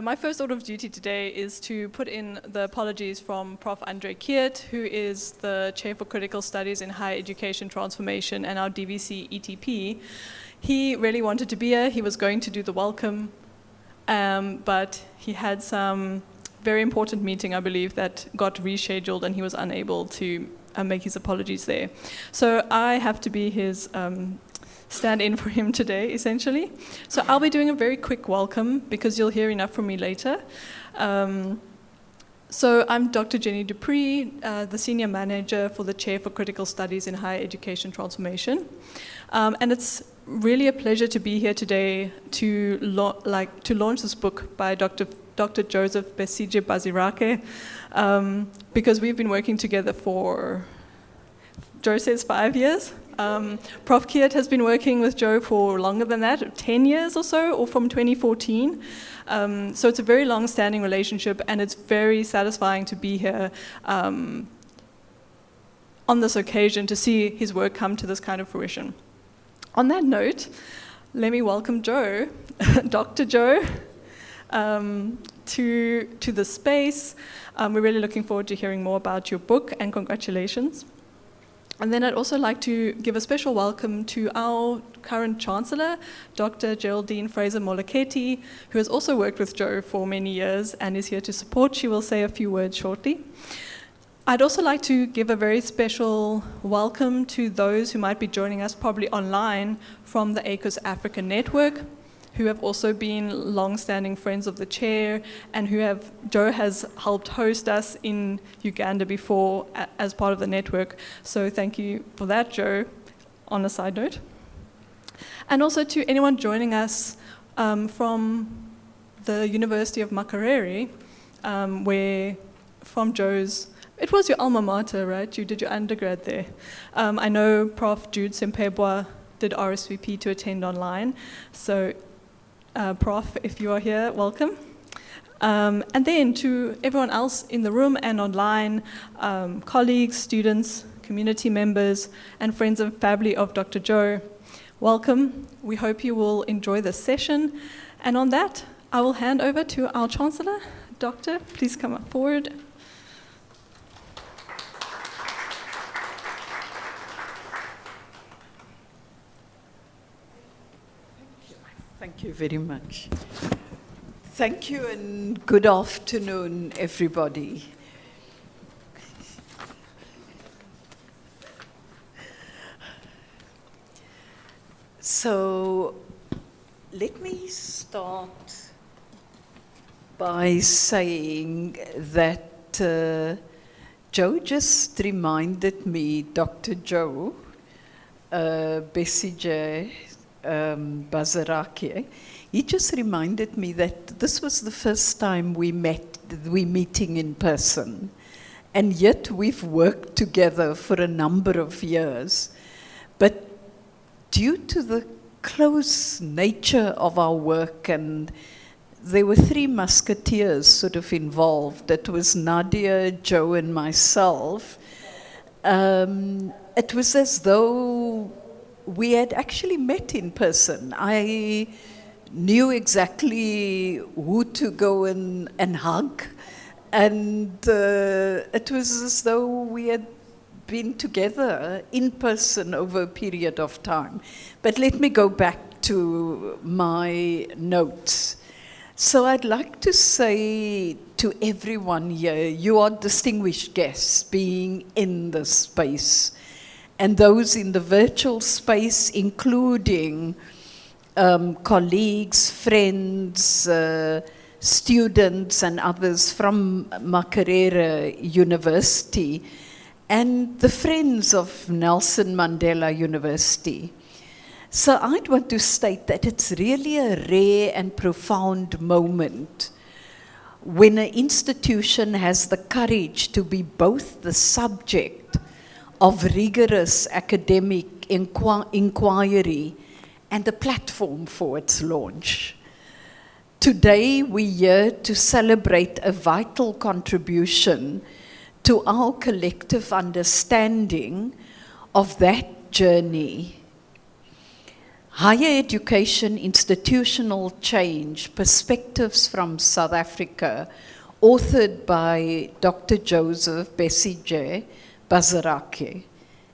My first order of duty today is to put in the apologies from Prof. Andre Kiert, who is the Chair for Critical Studies in Higher Education Transformation and our DVC ETP. He really wanted to be here. He was going to do the welcome, but he had some very important meeting, I believe, that got rescheduled and he was unable to make his apologies there. So I have to be his stand in for him today, essentially. So I'll be doing a very quick welcome because you'll hear enough from me later. So I'm Dr. Jenny Dupree, the Senior Manager for the Chair for Critical Studies in Higher Education Transformation. And it's really a pleasure to be here today to launch this book by Dr. Joseph Besigye Bazirake, because we've been working together for, Joe says 5 years. Prof. Kiert has been working with Joe for longer than that, 10 years or so, or from 2014. So it's a very long-standing relationship, and it's very satisfying to be here on this occasion to see his work come to this kind of fruition. On that note, let me welcome Joe, Dr. Joe, to the space. We're really looking forward to hearing more about your book, and congratulations. And then I'd also like to give a special welcome to our current Chancellor, Dr. Geraldine Fraser-Moleketi, who has also worked with Joe for many years and is here to support. She will say a few words shortly. I'd also like to give a very special welcome to those who might be joining us probably online from the ACOS Africa Network, who have also been long-standing friends of the chair and Joe has helped host us in Uganda before as part of the network. So thank you for that, Joe, on a side note. And also to anyone joining us from the University of Makerere, where from Joe's, it was your alma mater, right? You did your undergrad there. I know Prof. Jude Sempebwa did RSVP to attend online. So Prof, if you are here, welcome. And then to everyone else in the room and online, colleagues, students, community members, and friends and family of Dr. Joe, welcome. We hope you will enjoy this session. And on that, I will hand over to our Chancellor. Doctor, please come up forward. Thank you very much. Thank you and good afternoon, everybody. So let me start by saying that Joe just reminded me, Dr. Joe Besigye Bazirake, he just reminded me that this was the first time we're meeting in person, and yet we've worked together for a number of years. But due to the close nature of our work, and there were 3 musketeers sort of involved, it was Nadia, Joe, and myself, it was as though we had actually met in person. I knew exactly who to go and hug, and it was as though we had been together in person over a period of time. But let me go back to my notes. So I'd like to say to everyone here, you are distinguished guests being in this space, and those in the virtual space, including colleagues, friends, students, and others from Makerere University, and the friends of Nelson Mandela University. So I'd want to state that it's really a rare and profound moment when an institution has the courage to be both the subject of rigorous academic inquiry and the platform for its launch. Today, we're here to celebrate a vital contribution to our collective understanding of that journey. Higher Education, Institutional Change, Perspectives from South Africa, authored by Dr. Joseph Besigye, Bazirake.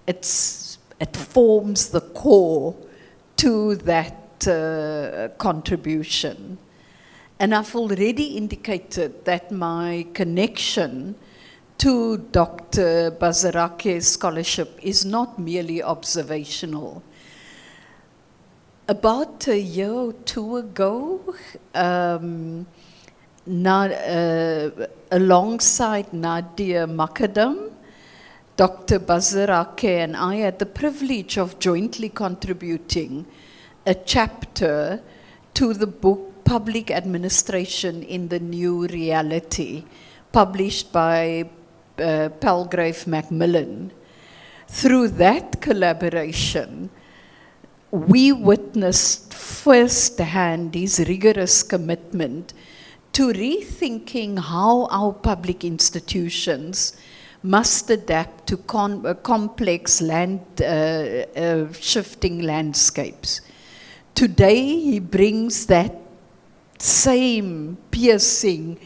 It forms the core to that contribution. And I've already indicated that my connection to Dr. Bazirake's scholarship is not merely observational. About a year or two ago, alongside Nadia Makadam, Dr. Bazirake and I had the privilege of jointly contributing a chapter to the book Public Administration in the New Reality, published by Palgrave Macmillan. Through that collaboration, we witnessed firsthand his rigorous commitment to rethinking how our public institutions must adapt to complex shifting landscapes. Today, he brings that same piercing,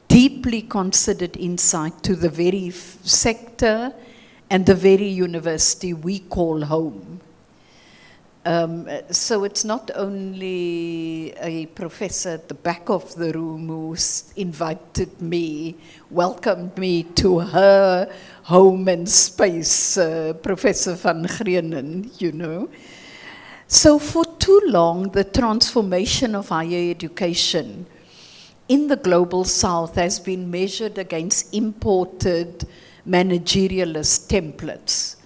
deeply considered insight to the very sector and the very university we call home. So it's not only a professor at the back of the room who invited me, welcomed me to her home and space, Professor van Grienen, you know. So for too long, the transformation of higher education in the global south has been measured against imported managerialist templates.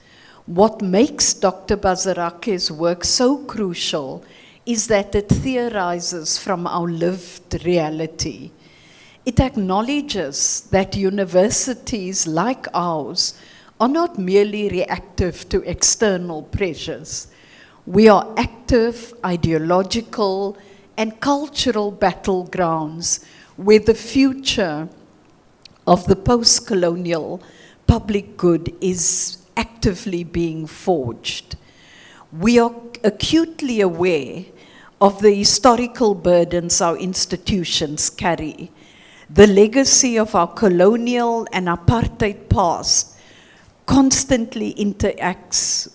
What makes Dr. Bazirake's work so crucial is that it theorizes from our lived reality. It acknowledges that universities like ours are not merely reactive to external pressures. We are active, ideological, and cultural battlegrounds where the future of the post-colonial public good is actively being forged. We are acutely aware of the historical burdens our institutions carry. The legacy of our colonial and apartheid past constantly interacts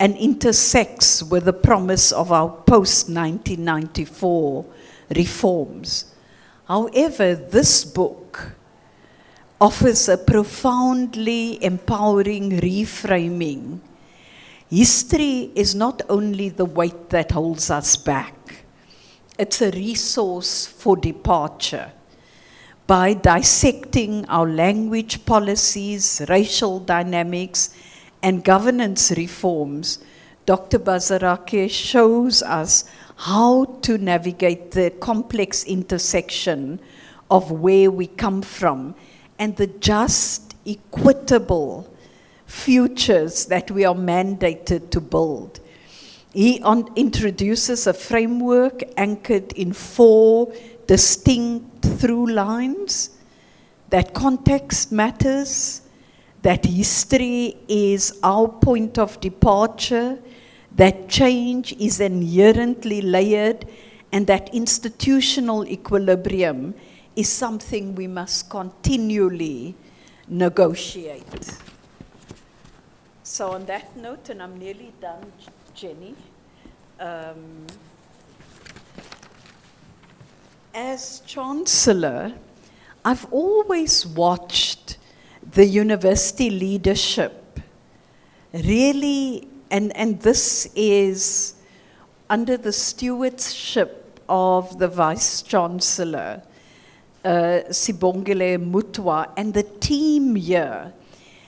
and intersects with the promise of our post-1994 reforms. However, this book offers a profoundly empowering reframing. History is not only the weight that holds us back, it's a resource for departure. By dissecting our language policies, racial dynamics, and governance reforms, Dr. Bazirake shows us how to navigate the complex intersection of where we come from and the just, equitable futures that we are mandated to build. He introduces a framework anchored in 4 distinct through lines: that context matters, that history is our point of departure, that change is inherently layered, and that institutional equilibrium is something we must continually negotiate. So on that note, and I'm nearly done, Jenny, as Chancellor, I've always watched the university leadership really, and this is under the stewardship of the Vice-Chancellor, Sibongile Mutwa, and the team here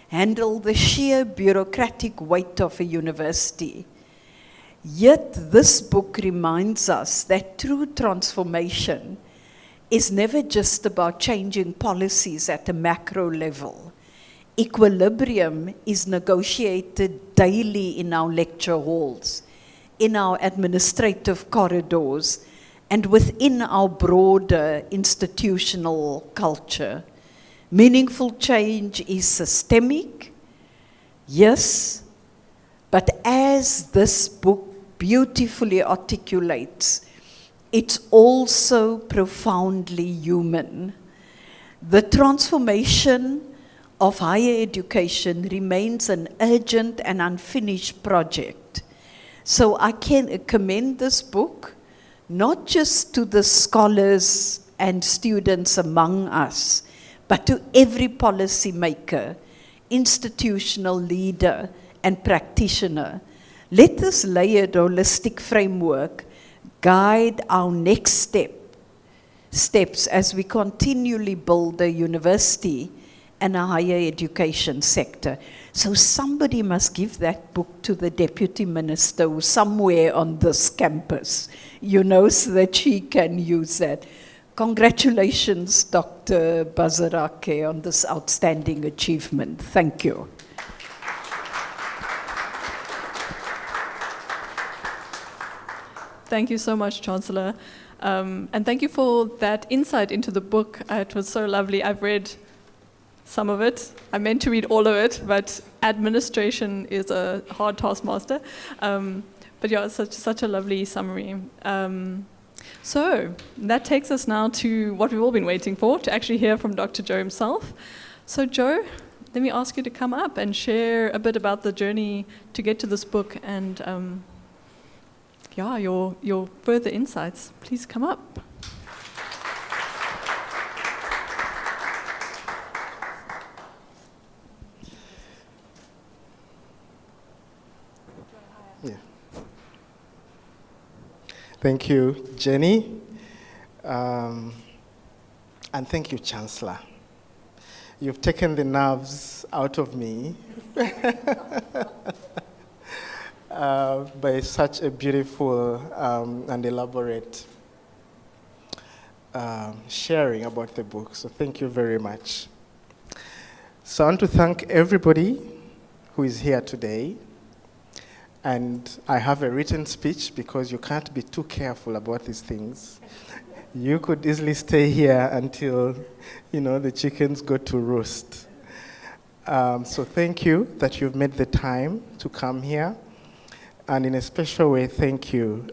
handle the sheer bureaucratic weight of a university. Yet this book reminds us that true transformation is never just about changing policies at a macro level. Equilibrium is negotiated daily in our lecture halls, in our administrative corridors, and within our broader institutional culture. Meaningful change is systemic, yes, but as this book beautifully articulates, it's also profoundly human. The transformation of higher education remains an urgent and unfinished project. So I can commend this book, not just to the scholars and students among us, but to every policymaker, institutional leader, and practitioner. Let this layered holistic framework guide our next steps as we continually build a university and a higher education sector. So somebody must give that book to the Deputy Minister who's somewhere on this campus, so that she can use that. Congratulations, Dr. Bazirake, on this outstanding achievement. Thank you. Thank you so much, Chancellor. And thank you for that insight into the book. It was so lovely. I've read some of it. I meant to read all of it, but administration is a hard taskmaster. But yeah, it's such a lovely summary. So that takes us now to what we've all been waiting for, to actually hear from Dr. Joe himself. So Joe, let me ask you to come up and share a bit about the journey to get to this book and your further insights. Please come up. Yeah. Thank you, Jenny. And thank you, Chancellor. You've taken the nerves out of me by such a beautiful and elaborate sharing about the book. So thank you very much. So I want to thank everybody who is here today. And I have a written speech because you can't be too careful about these things. You could easily stay here until, the chickens go to roost. So thank you that you've made the time to come here. And in a special way, thank you,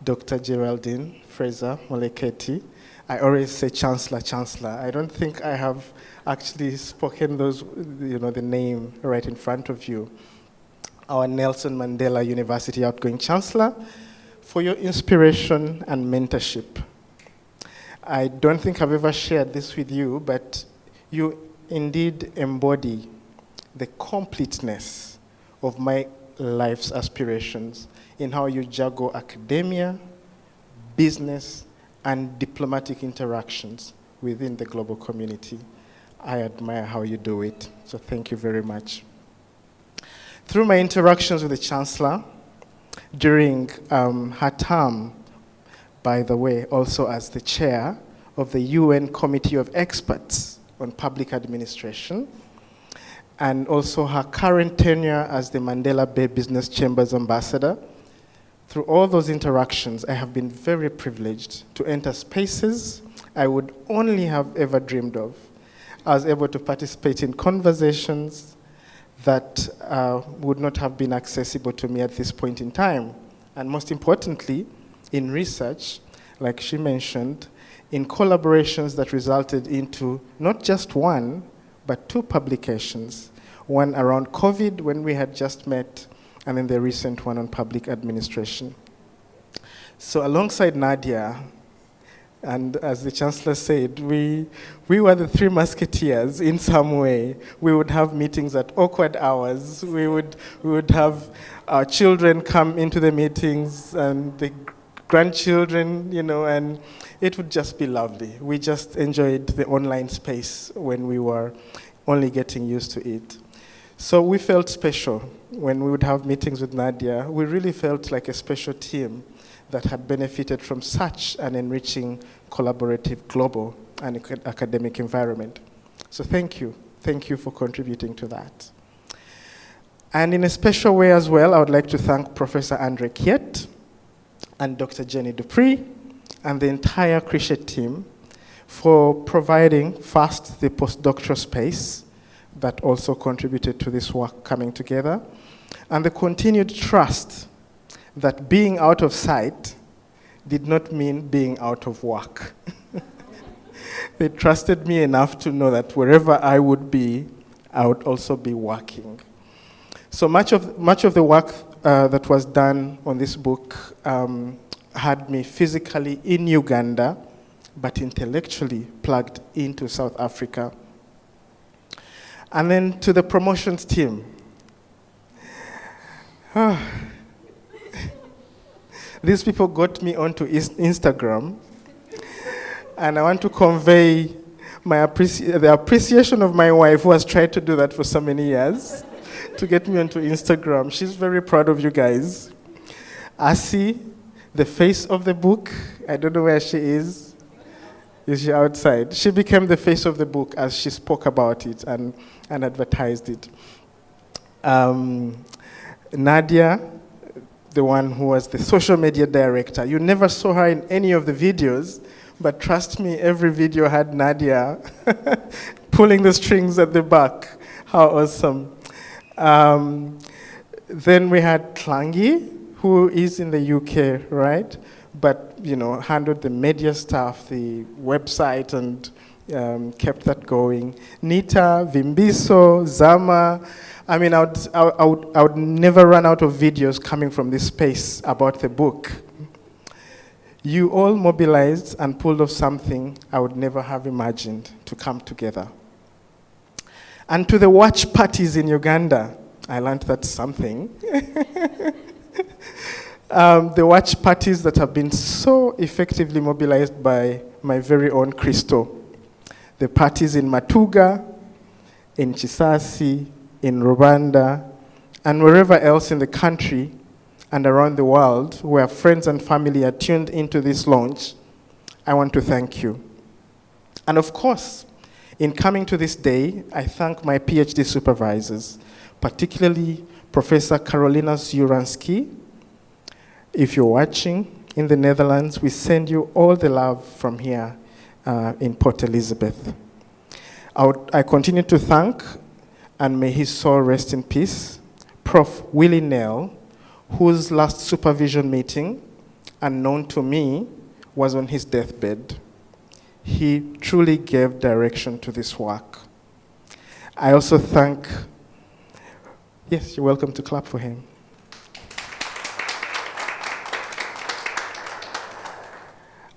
Dr. Geraldine Fraser Moleketi. I always say Chancellor. I don't think I have actually spoken those, the name right in front of you. Our Nelson Mandela University outgoing Chancellor, for your inspiration and mentorship. I don't think I've ever shared this with you, but you indeed embody the completeness of my life's aspirations in how you juggle academia, business, and diplomatic interactions within the global community. I admire how you do it, so thank you very much. Through my interactions with the Chancellor, during her term, by the way, also as the chair of the UN Committee of Experts on Public Administration, and also her current tenure as the Mandela Bay Business Chamber's ambassador, through all those interactions, I have been very privileged to enter spaces I would only have ever dreamed of. I was able to participate in conversations that would not have been accessible to me at this point in time. And most importantly, in research, like she mentioned, in collaborations that resulted into not just one, but two publications. One around COVID, when we had just met, and then the recent one on public administration. So alongside Nadia, and as the Chancellor said, we were the three musketeers in some way. We would have meetings at awkward hours. We would have our children come into the meetings and the grandchildren, and it would just be lovely. We just enjoyed the online space when we were only getting used to it. So we felt special when we would have meetings with Nadia. We really felt like a special team that had benefited from such an enriching, collaborative, global, and academic environment. So thank you. Thank you for contributing to that. And in a special way as well, I would like to thank Professor Andre Kiet and Dr. Jenny Dupree and the entire Crichet team for providing first the postdoctoral space that also contributed to this work coming together, and the continued trust that being out of sight did not mean being out of work. They trusted me enough to know that wherever I would be, I would also be working. So much of the work that was done on this book had me physically in Uganda, but intellectually plugged into South Africa. And then to the promotions team. These people got me onto Instagram, and I want to convey the appreciation of my wife, who has tried to do that for so many years, to get me onto Instagram. She's very proud of you guys. Asi, the face of the book, I don't know where she is. Is she outside? She became the face of the book as she spoke about it and advertised it. Nadia, the one who was the social media director, you never saw her in any of the videos, but trust me, every video had Nadia pulling the strings at the back. How awesome. Then we had Tlangi, who is in the UK, right? But, handled the media stuff, the website, and kept that going. Nita, Vimbiso, Zama. I mean, I would never run out of videos coming from this space about the book. You all mobilized and pulled off something I would never have imagined to come together. And to the watch parties in Uganda, I learned that's something. The watch parties that have been so effectively mobilized by my very own Christo. The parties in Matuga, in Chisasi, in Rwanda, and wherever else in the country and around the world where friends and family are tuned into this launch, I want to thank you. And of course, in coming to this day, I thank my PhD supervisors, particularly Professor Carolina Zuransky. If you're watching in the Netherlands, we send you all the love from here in Port Elizabeth. I continue to thank, and may his soul rest in peace, Prof. Willie Nell, whose last supervision meeting, unknown to me, was on his deathbed. He truly gave direction to this work. I also thank, yes, you're welcome to clap for him.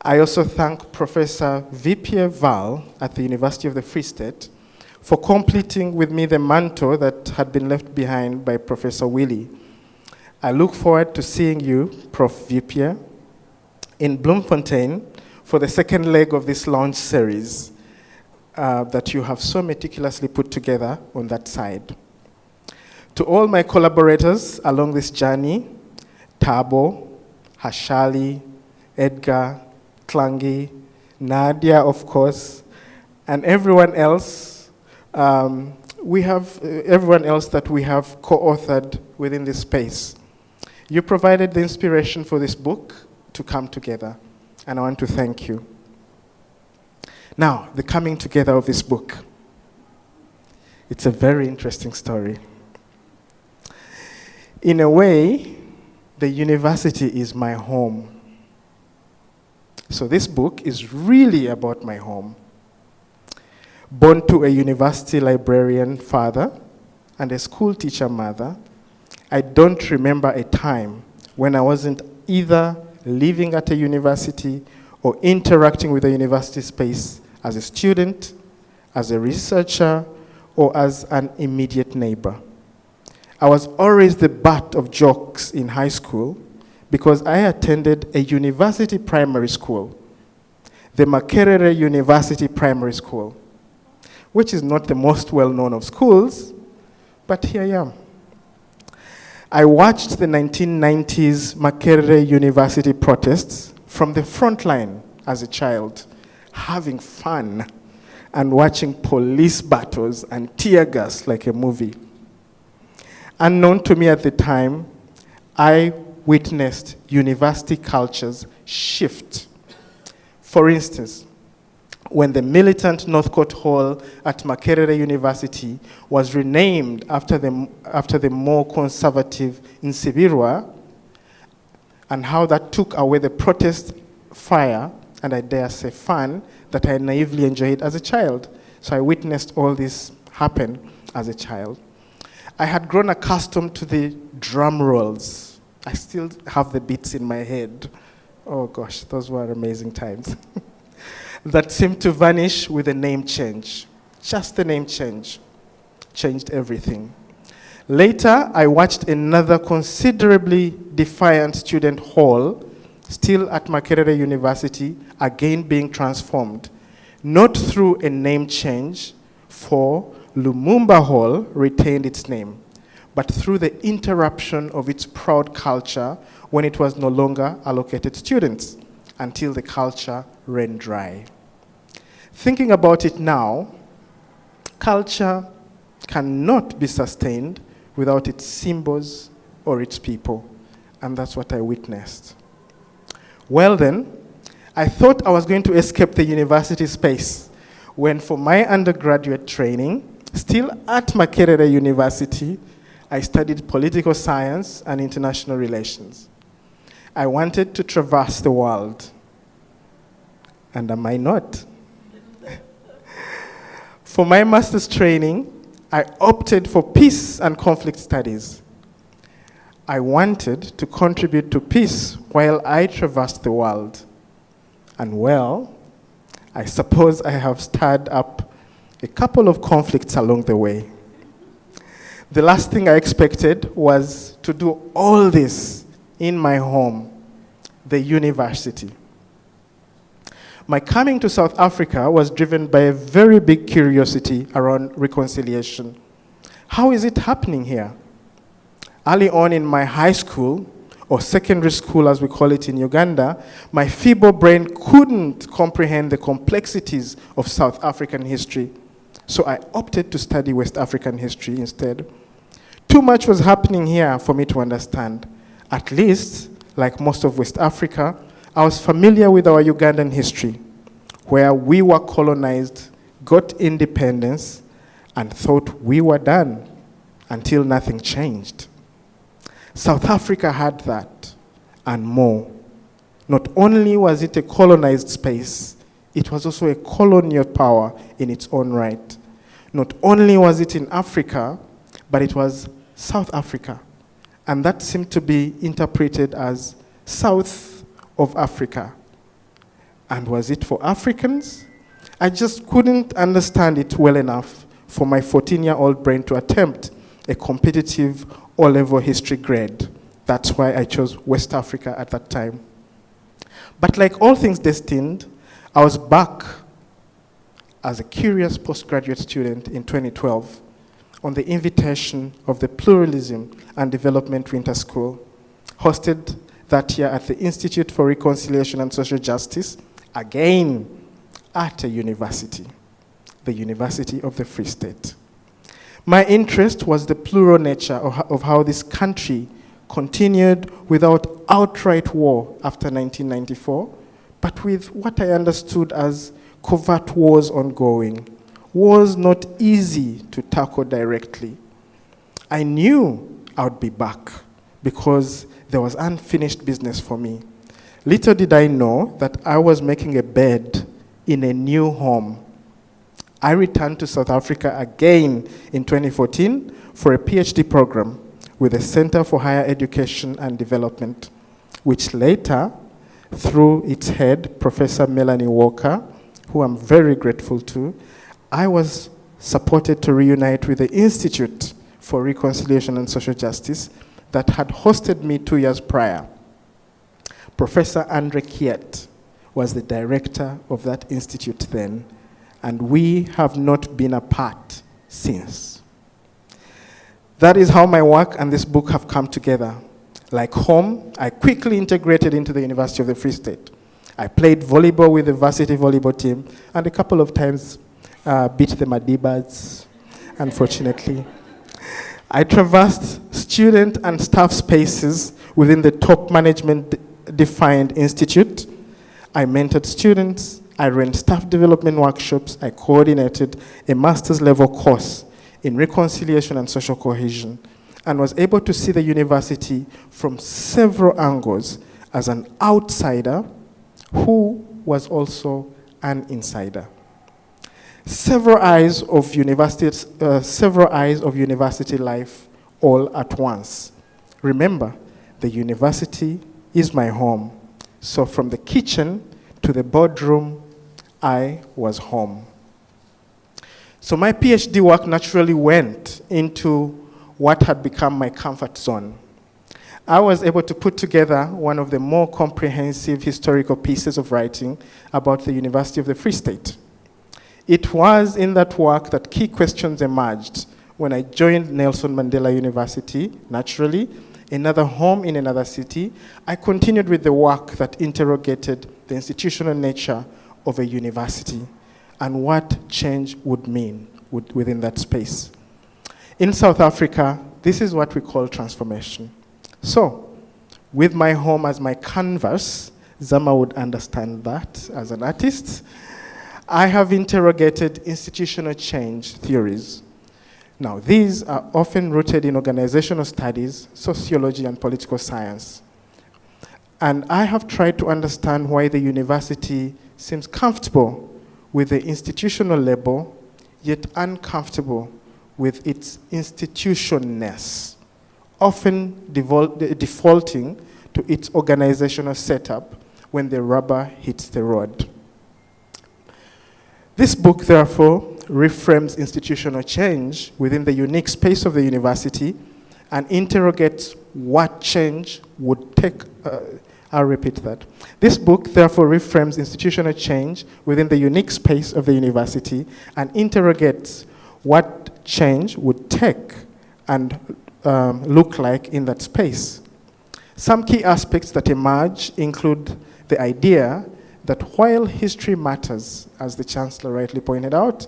I also thank Professor Vipie Val at the University of the Free State for completing with me the mantle that had been left behind by Professor Willie. I look forward to seeing you, Prof. Vipie, in Bloemfontein for the second leg of this launch series that you have so meticulously put together on that side. To all my collaborators along this journey, Tabo, Hashali, Edgar, Tlangi, Nadia, of course, and everyone else, everyone else that we have co-authored within this space. You provided the inspiration for this book to come together, and I want to thank you. Now, the coming together of this book. It's a very interesting story. In a way, the university is my home. So this book is really about my home. Born to a university librarian father and a school teacher mother, I don't remember a time when I wasn't either living at a university or interacting with the university space as a student, as a researcher, or as an immediate neighbor. I was always the butt of jokes in high school because I attended a university primary school, the Makerere University Primary School, which is not the most well-known of schools, but here I am. I watched the 1990s Makerere University protests from the front line as a child, having fun and watching police battles and tear gas like a movie. Unknown to me at the time, I witnessed university cultures shift. For instance, when the militant Northcote Hall at Makerere University was renamed after the more conservative Nsibirwa, and how that took away the protest fire, and I dare say fun, that I naively enjoyed as a child. So I witnessed all this happen as a child. I had grown accustomed to the drum rolls. I still have the beats in my head. Oh gosh, those were amazing times. That seemed to vanish with a name change. Just the name change changed everything. Later, I watched another considerably defiant student hall, still at Makerere University, again being transformed. Not through a name change, for Lumumba Hall retained its name, but through the interruption of its proud culture when it was no longer allocated students, until the culture ran dry. Thinking about it now, culture cannot be sustained without its symbols or its people, and that's what I witnessed. Well then, I thought I was going to escape the university space when, for my undergraduate training, still at Makerere University, I studied political science and international relations. I wanted to traverse the world, and am I not? For my master's training, I opted for peace and conflict studies. I wanted to contribute to peace while I traversed the world. And well, I suppose I have stirred up a couple of conflicts along the way. The last thing I expected was to do all this in my home, the university. My coming to South Africa was driven by a very big curiosity around reconciliation. How is it happening here? Early on in my high school, or secondary school as we call it in Uganda, my feeble brain couldn't comprehend the complexities of South African history. So I opted to study West African history instead. Too much was happening here for me to understand. At least, like most of West Africa, I was familiar with our Ugandan history, where we were colonized, got independence, and thought we were done until nothing changed. South Africa had that and more. Not only was it a colonized space, it was also a colonial power in its own right. Not only was it in Africa, but it was South Africa. And that seemed to be interpreted as South of Africa. And was it for Africans? I just couldn't understand it well enough for my 14-year-old brain to attempt a competitive O-level history grade. That's why I chose West Africa at that time. But like all things destined, I was back as a curious postgraduate student in 2012 on the invitation of the Pluralism and Development Winter School, hosted that year at the Institute for Reconciliation and Social Justice, again at a university, the University of the Free State. My interest was the plural nature of how this country continued without outright war after 1994, but with what I understood as covert wars ongoing, wars not easy to tackle directly. I knew I would be back because there was unfinished business for me. Little did I know that I was making a bed in a new home. I returned to South Africa again in 2014 for a PhD program with the Center for Higher Education and Development, which later, through its head, Professor Melanie Walker, who I'm very grateful to, I was supported to reunite with the Institute for Reconciliation and Social Justice that had hosted me 2 years prior. Professor Andre Kiet was the director of that institute then, and we have not been apart since. That is how my work and this book have come together. Like home, I quickly integrated into the University of the Free State. I played volleyball with the varsity volleyball team, and a couple of times beat the Madibas, unfortunately. I traversed student and staff spaces within the top management-defined institute. I mentored students, I ran staff development workshops, I coordinated a master's level course in reconciliation and social cohesion, and was able to see the university from several angles as an outsider who was also an insider. Several eyes of university life all at once. Remember, the university is my home. So from the kitchen to the boardroom, I was home. So my PhD work naturally went into what had become my comfort zone. I was able to put together one of the more comprehensive historical pieces of writing about the University of the Free State. It was in that work that key questions emerged when I joined Nelson Mandela University, naturally, another home in another city. I continued with the work that interrogated the institutional nature of a university and what change would mean within that space. In South Africa, this is what we call transformation. So, with my home as my canvas, Zama would understand that as an artist, I have interrogated institutional change theories. Now, these are often rooted in organizational studies, sociology, and political science. And I have tried to understand why the university seems comfortable with the institutional label, yet uncomfortable with its institutionness, often defaulting to its organizational setup when the rubber hits the road. This book, therefore, reframes institutional change within the unique space of the university and interrogates what change would take. I'll repeat that. This book, therefore, reframes institutional change within the unique space of the university and interrogates what change would take and look like in that space. Some key aspects that emerge include the idea that while history matters, as the Chancellor rightly pointed out,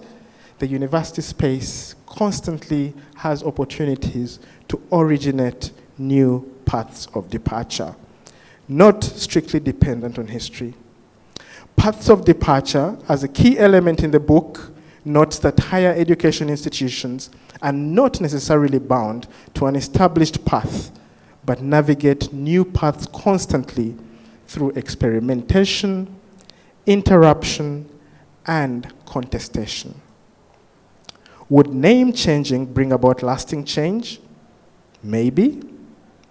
the university space constantly has opportunities to originate new paths of departure, not strictly dependent on history. Paths of departure, as a key element in the book, notes that higher education institutions are not necessarily bound to an established path, but navigate new paths constantly through experimentation, interruption, and contestation. Would name changing bring about lasting change? Maybe,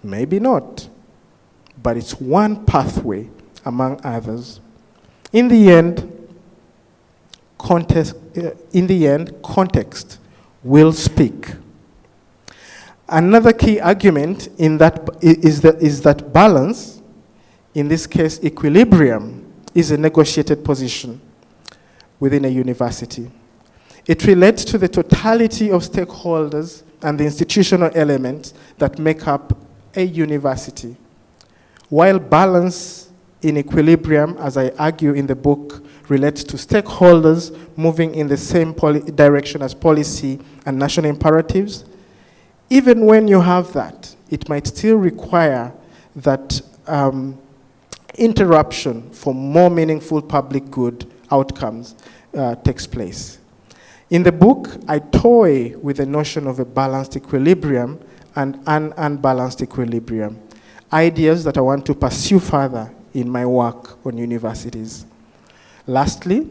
maybe not. But it's one pathway among others. In the end, context will speak. Another key argument in that is that balance, in this case equilibrium, is a negotiated position within a university. It relates to the totality of stakeholders and the institutional elements that make up a university. While balance in equilibrium, as I argue in the book, relates to stakeholders moving in the same direction as policy and national imperatives, even when you have that, it might still require that interruption for more meaningful public good outcomes takes place. In the book, I toy with the notion of a balanced equilibrium and an unbalanced equilibrium, ideas that I want to pursue further in my work on universities. Lastly,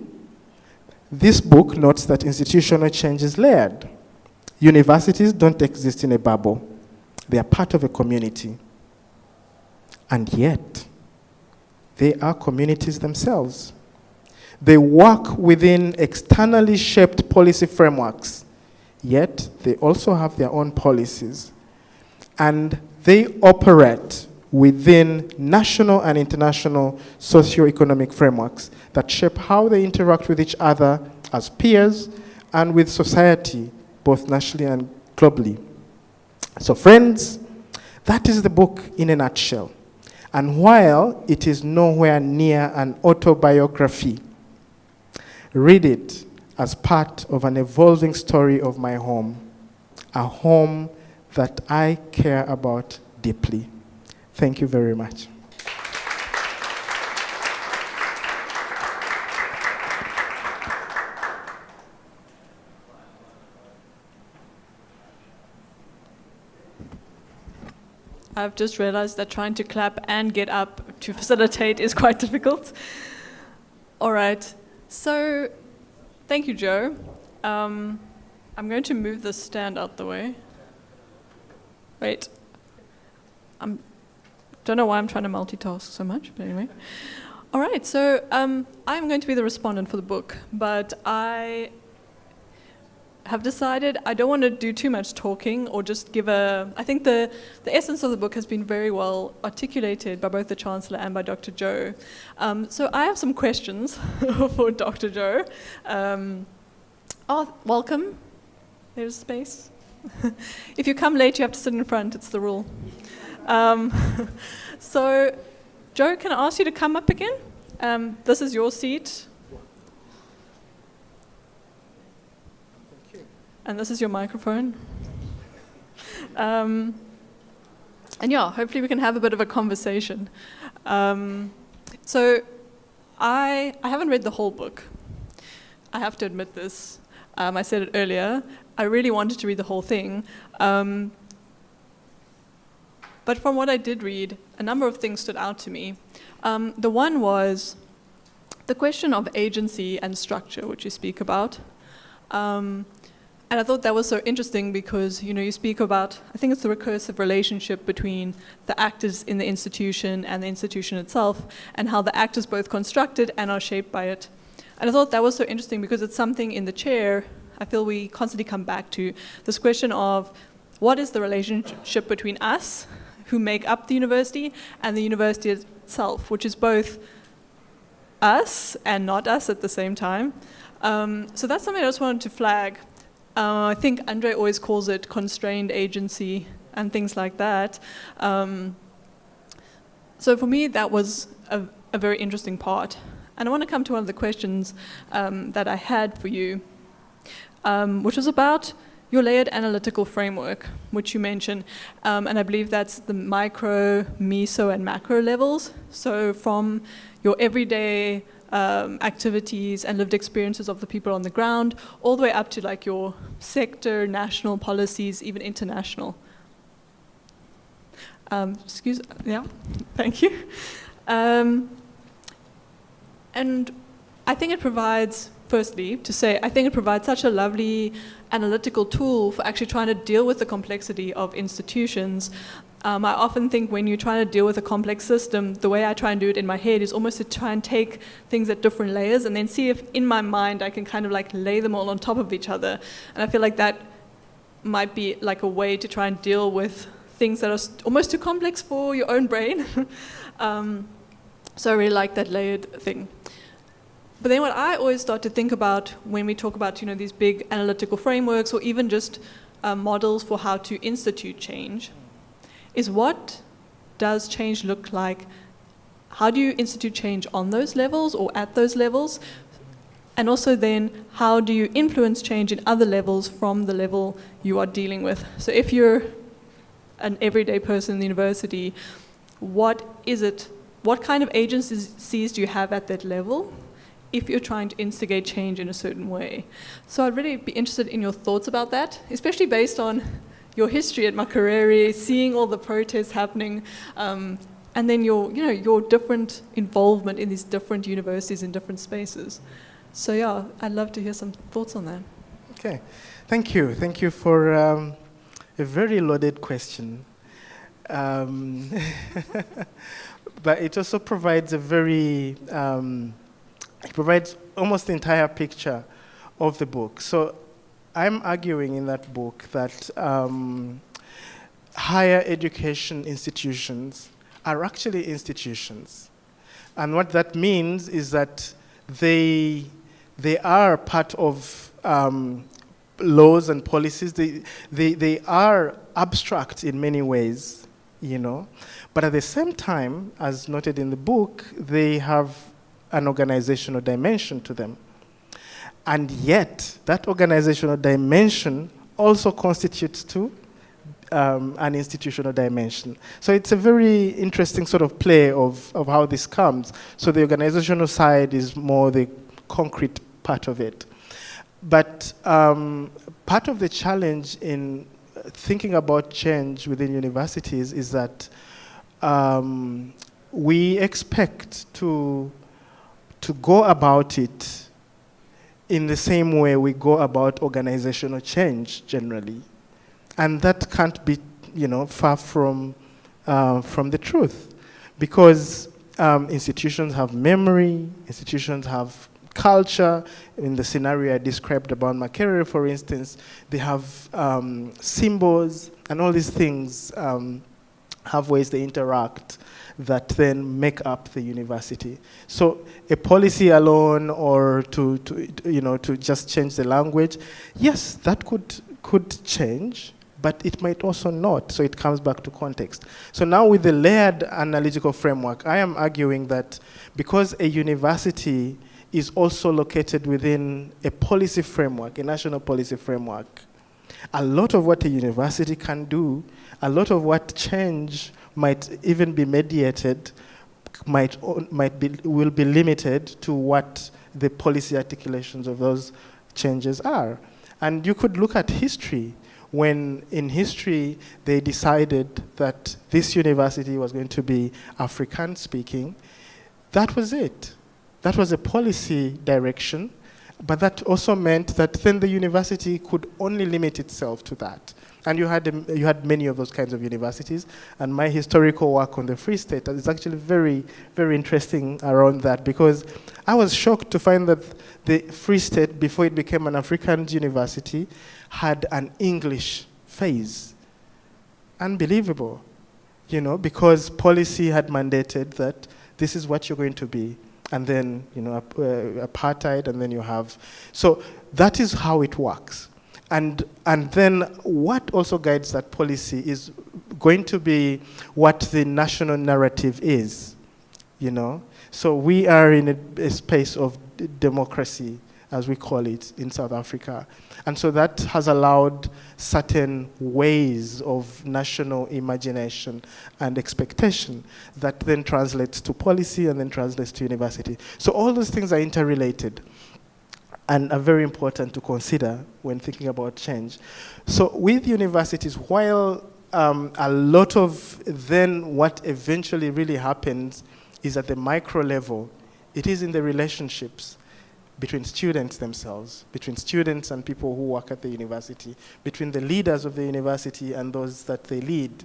this book notes that institutional change is layered. Universities don't exist in a bubble. They are part of a community. And yet, they are communities themselves. They work within externally shaped policy frameworks, yet they also have their own policies. And they operate within national and international socio-economic frameworks that shape how they interact with each other as peers and with society, both nationally and globally. So friends, that is the book in a nutshell. And while it is nowhere near an autobiography, read it as part of an evolving story of my home, a home that I care about deeply. Thank you very much. I've just realized that trying to clap and get up to facilitate is quite difficult. All right, so thank you, Joe. I'm going to move this stand out the way. Wait. Don't know why I'm trying to multitask so much, but anyway. All right, so I'm going to be the respondent for the book, but I have decided I don't want to do too much talking or just give I think the essence of the book has been very well articulated by both the Chancellor and by Dr. Joe. So I have some questions for Dr. Joe. Welcome. There's space. If you come late, you have to sit in front. It's the rule. So, Joe, can I ask you to come up again? This is your seat. And this is your microphone. And yeah, hopefully we can have a bit of a conversation. So I haven't read the whole book. I have to admit this. I said it earlier. I really wanted to read the whole thing. But from what I did read, a number of things stood out to me. The one was the question of agency and structure, which you speak about. And I thought that was so interesting because, you speak about, I think it's the recursive relationship between the actors in the institution and the institution itself, and how the actors both constructed and are shaped by it. And I thought that was so interesting because it's something in the chair I feel we constantly come back to, this question of what is the relationship between us, who make up the university, and the university itself, which is both us and not us at the same time. So that's something I just wanted to flag. I think Andre always calls it constrained agency and things like that. So for me, that was a very interesting part. And I want to come to one of the questions that I had for you, which was about your layered analytical framework, which you mentioned. And I believe that's the micro, meso, and macro levels. So from your everyday activities and lived experiences of the people on the ground, all the way up to like your sector, national policies, even international. Thank you. And I think it provides, firstly, I think it provides such a lovely analytical tool for actually trying to deal with the complexity of institutions. I often think when you're trying to deal with a complex system, the way I try and do it in my head is almost to try and take things at different layers and then see if in my mind I can kind of like lay them all on top of each other. And I feel like that might be like a way to try and deal with things that are almost too complex for your own brain. So I really like that layered thing. But then what I always start to think about when we talk about these big analytical frameworks or even just models for how to institute change is what does change look like? How do you institute change on those levels or at those levels? And also then, how do you influence change in other levels from the level you are dealing with? So if you're an everyday person in the university, what kind of agencies do you have at that level if you're trying to instigate change in a certain way? So I'd really be interested in your thoughts about that, especially based on your history at Makerere, seeing all the protests happening, and then your different involvement in these different universities in different spaces. So yeah, I'd love to hear some thoughts on that. Okay, thank you. Thank you for a very loaded question. But it also provides it provides almost the entire picture of the book. So I'm arguing in that book that higher education institutions are actually institutions. And what that means is that they are part of laws and policies. They are abstract in many ways, But at the same time, as noted in the book, they have an organizational dimension to them. And yet, that organizational dimension also constitutes to an institutional dimension. So it's a very interesting sort of play of how this comes. So the organizational side is more the concrete part of it. But part of the challenge in thinking about change within universities is that we expect to go about it in the same way we go about organizational change generally. And that can't be, far from the truth. Because institutions have memory, institutions have culture. In the scenario I described about Makerere, for instance, they have symbols, and all these things have ways they interact that then make up the university. So a policy alone, or to just change the language, yes, that could change, but it might also not. So it comes back to context. So now with the layered analytical framework, I am arguing that because a university is also located within a policy framework, a national policy framework, a lot of what a university can do, a lot of what change might even be mediated, will be limited to what the policy articulations of those changes are. And you could look at history. When in history they decided that this university was going to be African speaking, that was it. That was a policy direction, but that also meant that then the university could only limit itself to that. And you had many of those kinds of universities, and my historical work on the Free State is actually very, very interesting around that, because I was shocked to find that the Free State, before it became an African university, had an English phase. Unbelievable, because policy had mandated that this is what you're going to be. And then, apartheid, and then you have. So that is how it works. And then what also guides that policy is going to be what the national narrative is, So we are in a space of democracy, as we call it, in South Africa. And so that has allowed certain ways of national imagination and expectation that then translates to policy and then translates to university. So all those things are interrelated and are very important to consider when thinking about change. So with universities, while a lot of then what eventually really happens is at the micro level, it is in the relationships between students themselves, between students and people who work at the university, between the leaders of the university and those that they lead,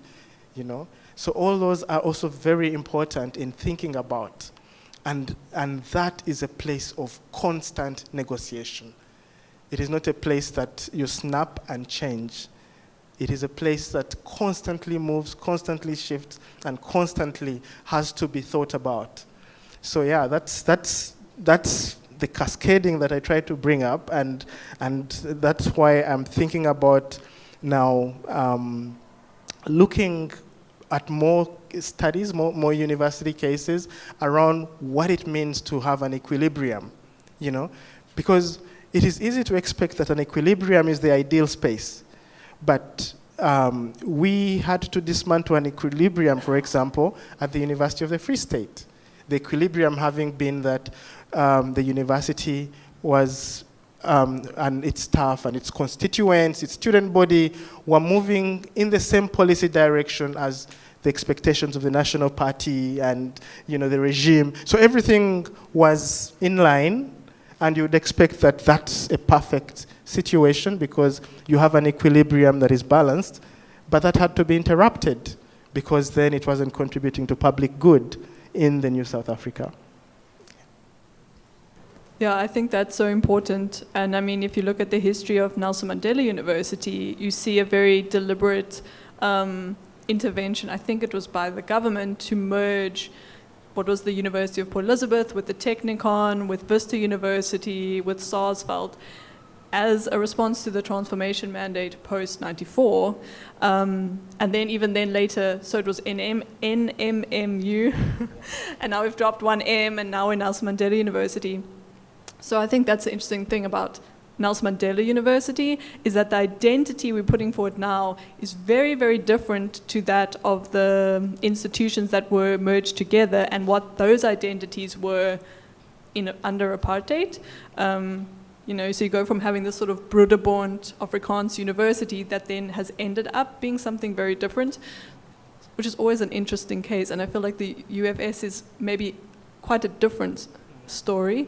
So all those are also very important in thinking about. And that is a place of constant negotiation. It is not a place that you snap and change. It is a place that constantly moves, constantly shifts, and constantly has to be thought about. So yeah, that's the cascading that I try to bring up, and that's why I'm thinking about now looking at more studies, more university cases around what it means to have an equilibrium, because it is easy to expect that an equilibrium is the ideal space, but we had to dismantle an equilibrium, for example, at the University of the Free State. The equilibrium having been that the university was, and its staff and its constituents, its student body, were moving in the same policy direction as the expectations of the National Party and the regime. So everything was in line, and you would expect that that's a perfect situation because you have an equilibrium that is balanced, but that had to be interrupted because then it wasn't contributing to public good in the new South Africa. Yeah, I think that's so important. And I mean, if you look at the history of Nelson Mandela University, you see a very deliberate intervention. I think it was by the government to merge what was the University of Port Elizabeth with the Technikon, with Vista University, with Sarsveld, as a response to the transformation mandate post-94. And then even then later, so it was NMMU, and now we've dropped one M, and now we're Nelson Mandela University. So I think that's the interesting thing about Nelson Mandela University, is that the identity we're putting forward now is very, very different to that of the institutions that were merged together and what those identities were under apartheid. You know, so you go from having this sort of Broederbond Afrikaans university that then has ended up being something very different, which is always an interesting case. And I feel like the UFS is maybe quite a different story.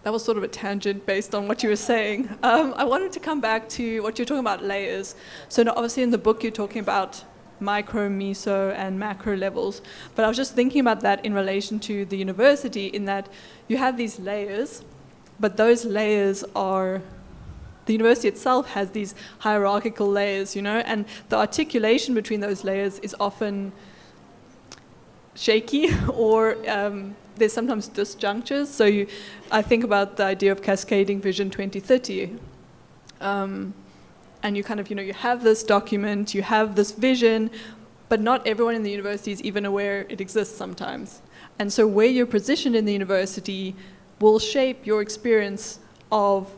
That was sort of a tangent based on what you were saying. I wanted to come back to what you're talking about, layers. So now obviously in the book you're talking about micro, meso, and macro levels. But I was just thinking about that in relation to the university, in that you have these layers, but those layers are, the university itself has these hierarchical layers, you know, and the articulation between those layers is often shaky, or there's sometimes disjunctures. So I think about the idea of cascading Vision 2030. And you kind of, you know, you have this document, you have this vision, but not everyone in the university is even aware it exists sometimes. And so where you're positioned in the university will shape your experience of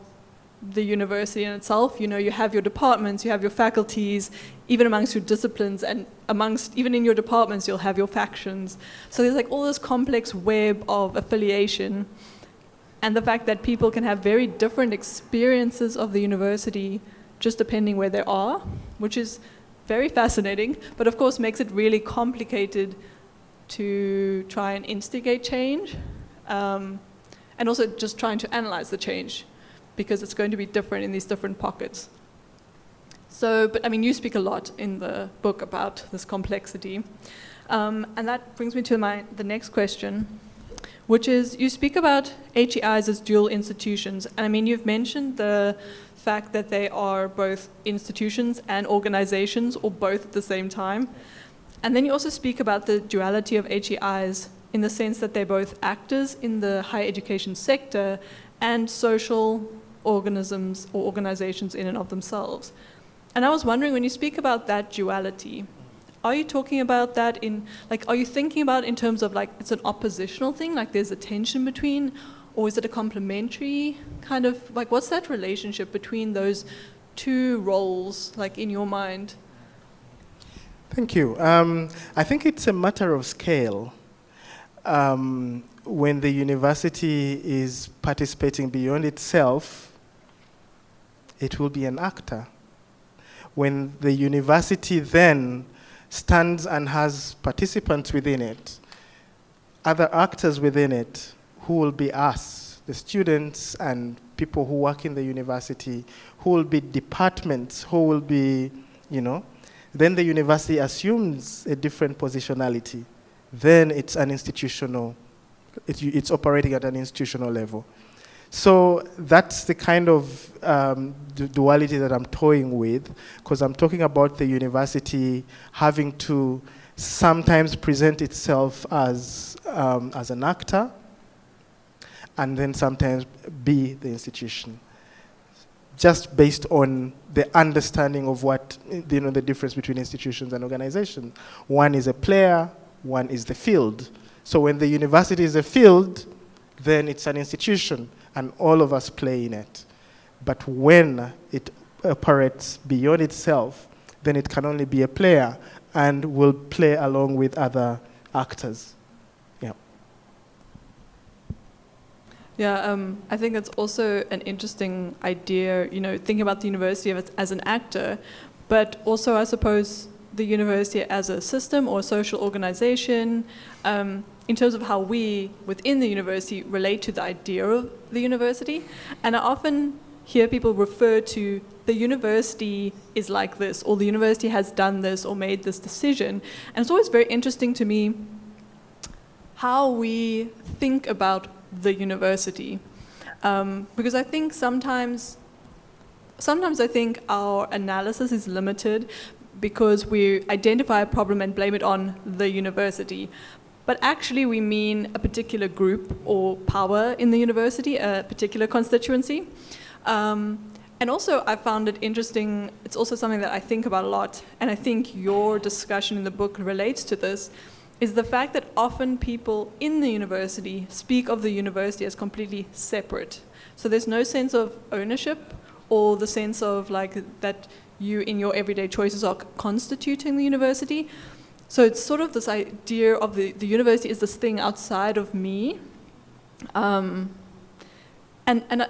the university in itself. You know, you have your departments, you have your faculties, even amongst your disciplines, and even in your departments, you'll have your factions. So there's like all this complex web of affiliation, and the fact that people can have very different experiences of the university just depending where they are, which is very fascinating, but of course makes it really complicated to try and instigate change, and also just trying to analyze the change, because it's going to be different in these different pockets. So, but I mean, you speak a lot in the book about this complexity, and that brings me to the next question, which is, you speak about HEIs as dual institutions, and I mean, you've mentioned the fact that they are both institutions and organizations, or both at the same time. And then you also speak about the duality of HEIs in the sense that they're both actors in the higher education sector and social organisms or organizations in and of themselves. And I was wondering, when you speak about that duality, are you talking about that in, like, are you thinking about it in terms of like it's an oppositional thing, like there's a tension between, or is it a complementary kind of, like, what's that relationship between those two roles, like, in your mind? Thank you. I think it's a matter of scale. When the university is participating beyond itself, it will be an actor. When the university then stands and has participants within it, other actors within it, who will be us, the students and people who work in the university, who will be departments, who will be, you know, then the university assumes a different positionality. Then it's an institutional, it's operating at an institutional level. So that's the kind of duality that I'm toying with, because I'm talking about the university having to sometimes present itself as an actor, and then sometimes be the institution, just based on the understanding of what, you know, the difference between institutions and organizations. One is a player, one is the field. So when the university is a field, then it's an institution, and all of us play in it. But when it operates beyond itself, then it can only be a player and will play along with other actors. Yeah, I think that's also an interesting idea, you know, thinking about the university as an actor, but also, I suppose, the university as a system or a social organization, in terms of how we, within the university, relate to the idea of the university. And I often hear people refer to the university is like this, or the university has done this or made this decision. And it's always very interesting to me how we think about the university, because I think sometimes I think our analysis is limited because we identify a problem and blame it on the university, but actually we mean a particular group or power in the university, a particular constituency. And also I found it interesting, it's also something that I think about a lot, and I think your discussion in the book relates to this, is the fact that often people in the university speak of the university as completely separate. So there's no sense of ownership or the sense of like that you in your everyday choices are constituting the university. So it's sort of this idea of the university is this thing outside of me. And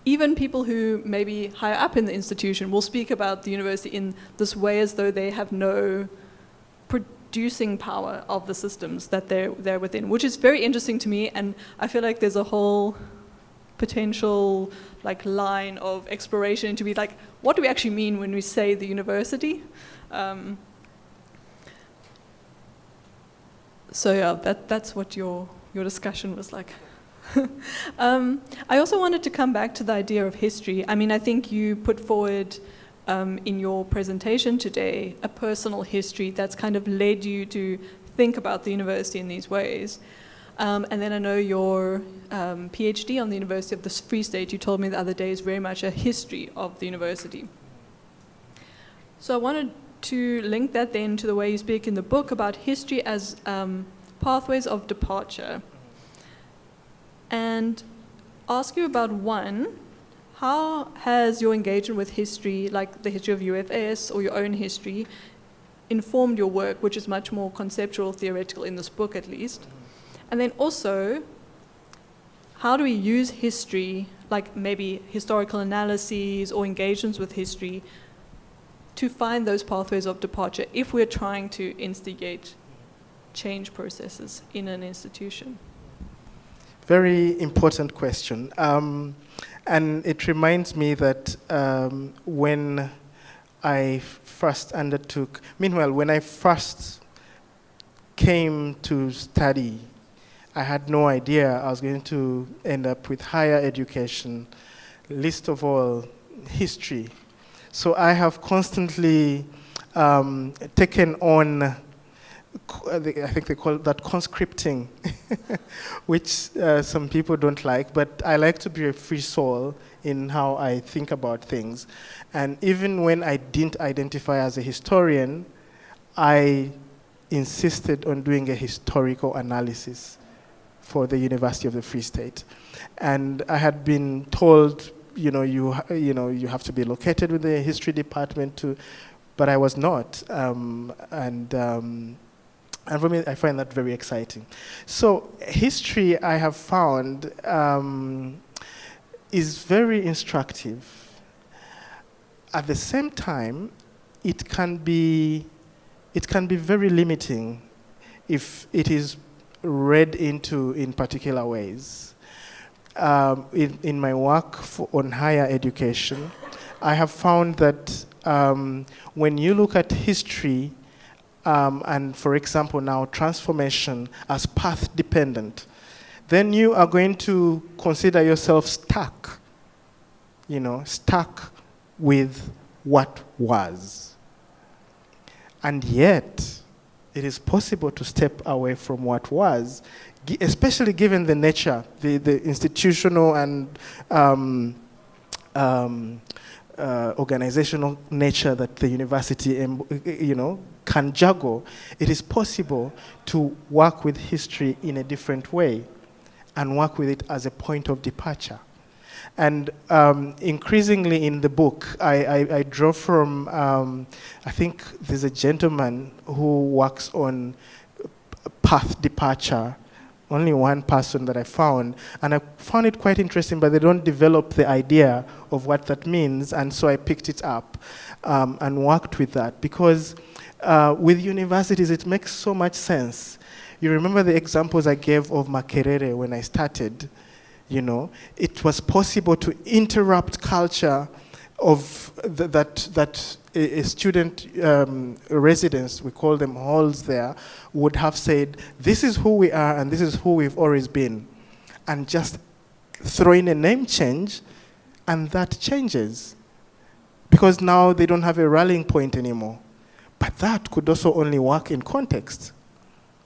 even people who may be higher up in the institution will speak about the university in this way as though they have no producing power of the systems that they're within, which is very interesting to me, and I feel like there's a whole potential like line of exploration to be like, what do we actually mean when we say the university? So yeah, that's what your discussion was like. I also wanted to come back to the idea of history. I mean, I think you put forward in your presentation today a personal history that's kind of led you to think about the university in these ways. And then I know your PhD on the University of the Free State, you told me the other day, is very much a history of the university. So I wanted to link that then to the way you speak in the book about history as pathways of departure. And ask you about one, how has your engagement with history, like the history of UFS or your own history, informed your work, which is much more conceptual, theoretical in this book at least? And then also, how do we use history, like maybe historical analyses or engagements with history, to find those pathways of departure if we're trying to instigate change processes in an institution? Very important question. And it reminds me that when I first when I first came to study, I had no idea I was going to end up with higher education, least of all, history. So I have constantly taken on, I think they call that conscripting, which some people don't like, but I like to be a free soul in how I think about things. And even when I didn't identify as a historian, I insisted on doing a historical analysis for the University of the Free State. And I had been told, you have to be located with the history department but I was not. And for me, I find that very exciting. So history, I have found, is very instructive. At the same time, it can be very limiting if it is read into in particular ways. In my work on higher education, I have found that when you look at history, and for example now transformation as path dependent, then you are going to consider yourself stuck with what was. And yet, it is possible to step away from what was, especially given the nature, the institutional and organizational nature that the university, can juggle. It is possible to work with history in a different way and work with it as a point of departure. And increasingly in the book, I draw from, I think there's a gentleman who works on path departure, only one person that I found, and I found it quite interesting, but they don't develop the idea of what that means, and so I picked it up and worked with that, because with universities, it makes so much sense. You remember the examples I gave of Makerere when I started? It was possible to interrupt culture of that a student residence, we call them halls there, would have said, this is who we are and this is who we've always been. And just throw in a name change, and that changes. Because now they don't have a rallying point anymore. But that could also only work in context.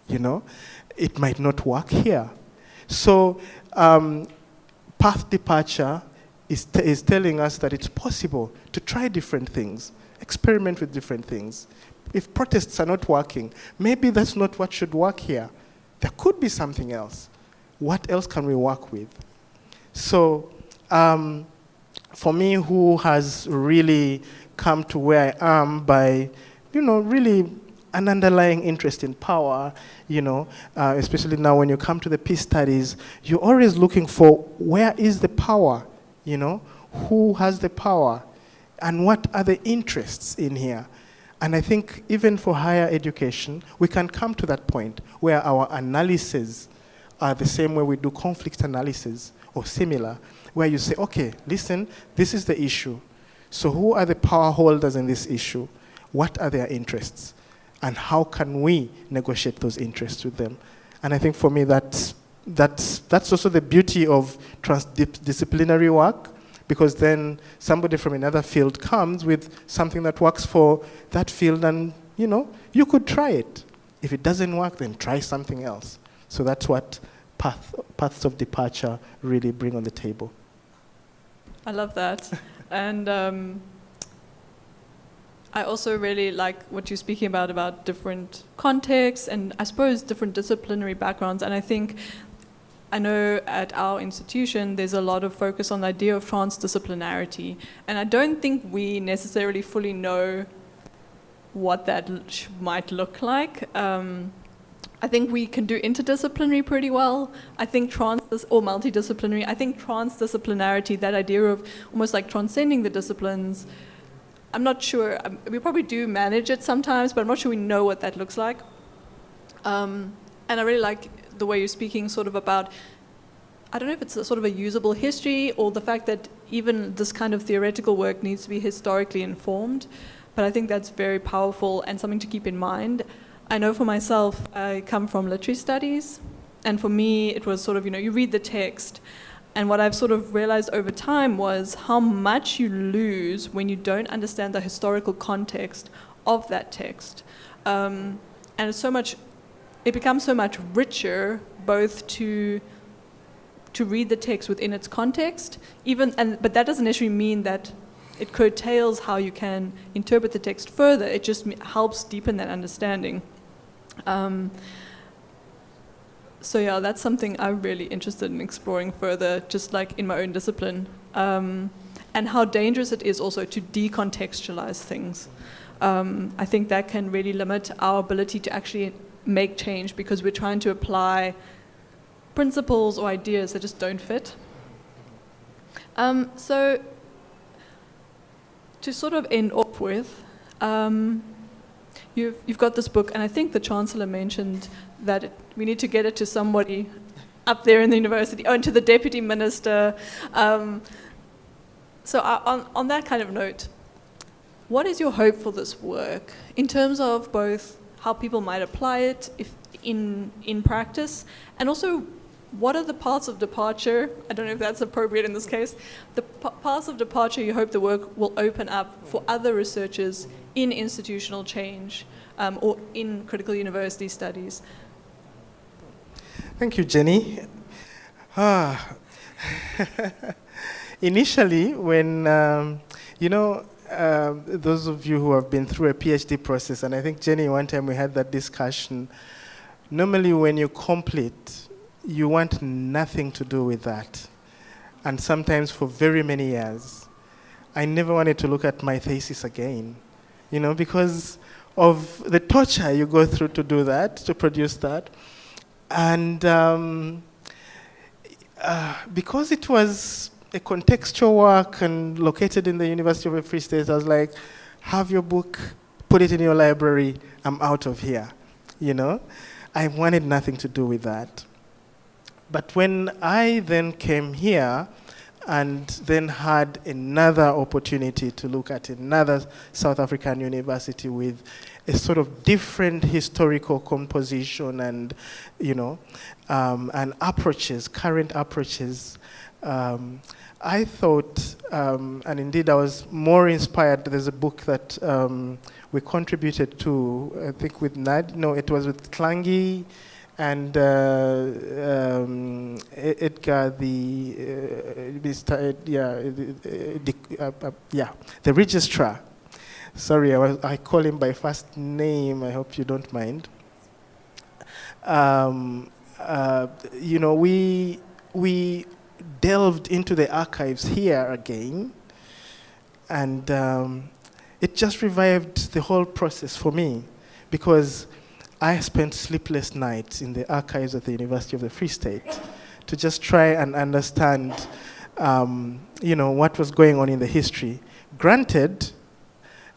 It might not work here. So path departure is telling us that it's possible to try different things, experiment with different things. If protests are not working, maybe that's not what should work here. There could be something else. What else can we work with? So for me, who has really come to where I am by, really an underlying interest in power, especially now when you come to the peace studies, you're always looking for where is the power, who has the power, and what are the interests in here. And I think even for higher education, we can come to that point where our analyses are the same way we do conflict analysis or similar, where you say, okay, listen, this is the issue. So who are the power holders in this issue? What are their interests? And how can we negotiate those interests with them? And I think for me, that's also the beauty of transdisciplinary work, because then somebody from another field comes with something that works for that field, and you could try it. If it doesn't work, then try something else. So that's what paths of departure really bring on the table. I love that. And I also really like what you're speaking about different contexts and I suppose different disciplinary backgrounds. And I know at our institution there's a lot of focus on the idea of transdisciplinarity. And I don't think we necessarily fully know what that might look like. I think we can do interdisciplinary pretty well. I think or multidisciplinary. I think transdisciplinarity, that idea of almost like transcending the disciplines, I'm not sure. We probably do manage it sometimes, but I'm not sure we know what that looks like. And I really like the way you're speaking sort of about, I don't know if it's a sort of a usable history or the fact that even this kind of theoretical work needs to be historically informed. But I think that's very powerful and something to keep in mind. I know for myself, I come from literary studies, and for me it was sort of, you read the text, and what I've sort of realized over time was how much you lose when you don't understand the historical context of that text. And it becomes so much richer both to read the text within its context, but that doesn't necessarily mean that it curtails how you can interpret the text further. It just helps deepen that understanding. So yeah, that's something I'm really interested in exploring further, just like in my own discipline. And how dangerous it is also to decontextualize things. I think that can really limit our ability to actually make change because we're trying to apply principles or ideas that just don't fit. So to sort of end off with, you've got this book, and I think the Chancellor mentioned that we need to get it to somebody up there in the university, and to the Deputy Minister. So on that kind of note, what is your hope for this work in terms of both how people might apply it in practice, and also what are the paths of departure? I don't know if that's appropriate in this case. The paths of departure you hope the work will open up for other researchers in institutional change or in critical university studies. Thank you, Jenny. Initially, when, those of you who have been through a PhD process, and I think, Jenny, one time we had that discussion, normally when you complete, you want nothing to do with that. And sometimes for very many years, I never wanted to look at my thesis again, because of the torture you go through to do that, to produce that. And because it was a contextual work and located in the University of the Free State, I was like, have your book, put it in your library, I'm out of here, I wanted nothing to do with that. But when I then came here and then had another opportunity to look at another South African university with a sort of different historical composition and, and approaches, current approaches, I thought, and indeed I was more inspired. There's a book that we contributed to, I think with it was with Klangi and Edgar, the registrar. Sorry, I call him by first name. I hope you don't mind. We delved into the archives here again, and it just revived the whole process for me, because I spent sleepless nights in the archives at the University of the Free State to just try and understand, what was going on in the history. Granted,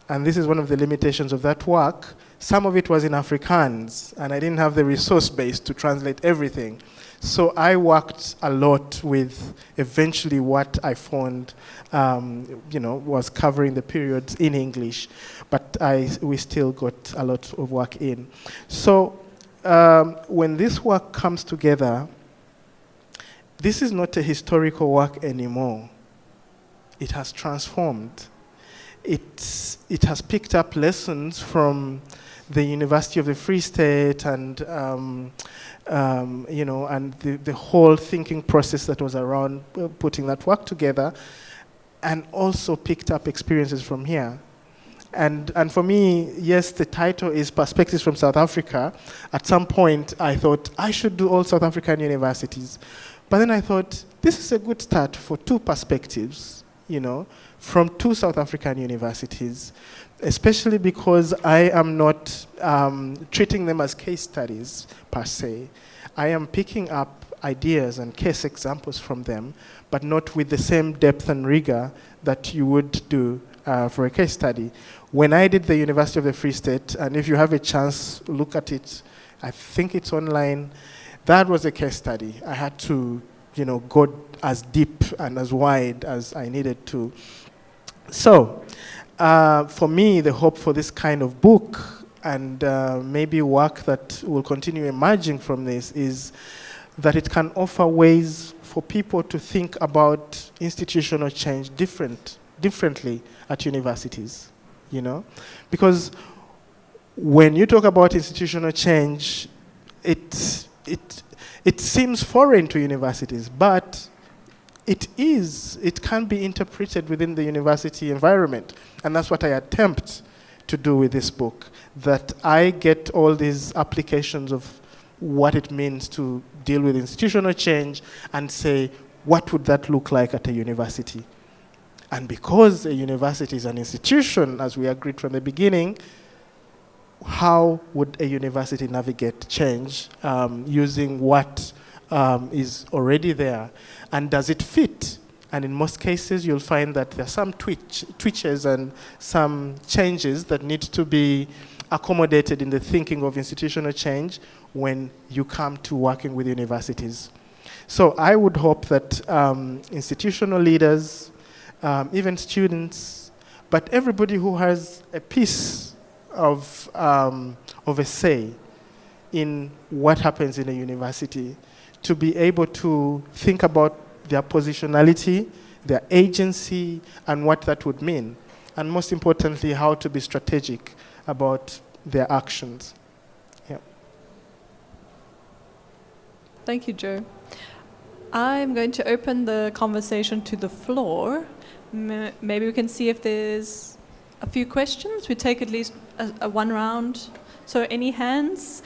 and this is one of the limitations of that work, some of it was in Afrikaans, and I didn't have the resource base to translate everything. So I worked a lot with eventually what I found, was covering the periods in English, but we still got a lot of work in. So when this work comes together, this is not a historical work anymore. It has transformed. It has picked up lessons from the University of the Free State and and the whole thinking process that was around putting that work together, and also picked up experiences from here. And for me, yes, the title is Perspectives from South Africa. At some point, I thought I should do all South African universities. But then I thought, this is a good start for two perspectives, from two South African universities, especially because I am not treating them as case studies per se. I am picking up ideas and case examples from them, but not with the same depth and rigor that you would do for a case study. When I did the University of the Free State, and if you have a chance, look at it, I think it's online, that was a case study. I had to, go as deep and as wide as I needed to. So, for me, the hope for this kind of book and maybe work that will continue emerging from this is that it can offer ways for people to think about institutional change differently at universities, Because when you talk about institutional change, it seems foreign to universities, but it can be interpreted within the university environment. And that's what I attempt to do with this book, that I get all these applications of what it means to deal with institutional change and say, what would that look like at a university? And because a university is an institution, as we agreed from the beginning, how would a university navigate change using what is already there? And does it fit? And in most cases, you'll find that there are some twitches and some changes that need to be accommodated in the thinking of institutional change when you come to working with universities. So I would hope that institutional leaders, even students, but everybody who has a piece of a say in what happens in a university, to be able to think about their positionality, their agency, and what that would mean. And most importantly, how to be strategic about their actions. Yeah. Thank you, Joe. I'm going to open the conversation to the floor. Maybe we can see if there's a few questions. We take at least a one round. So any hands?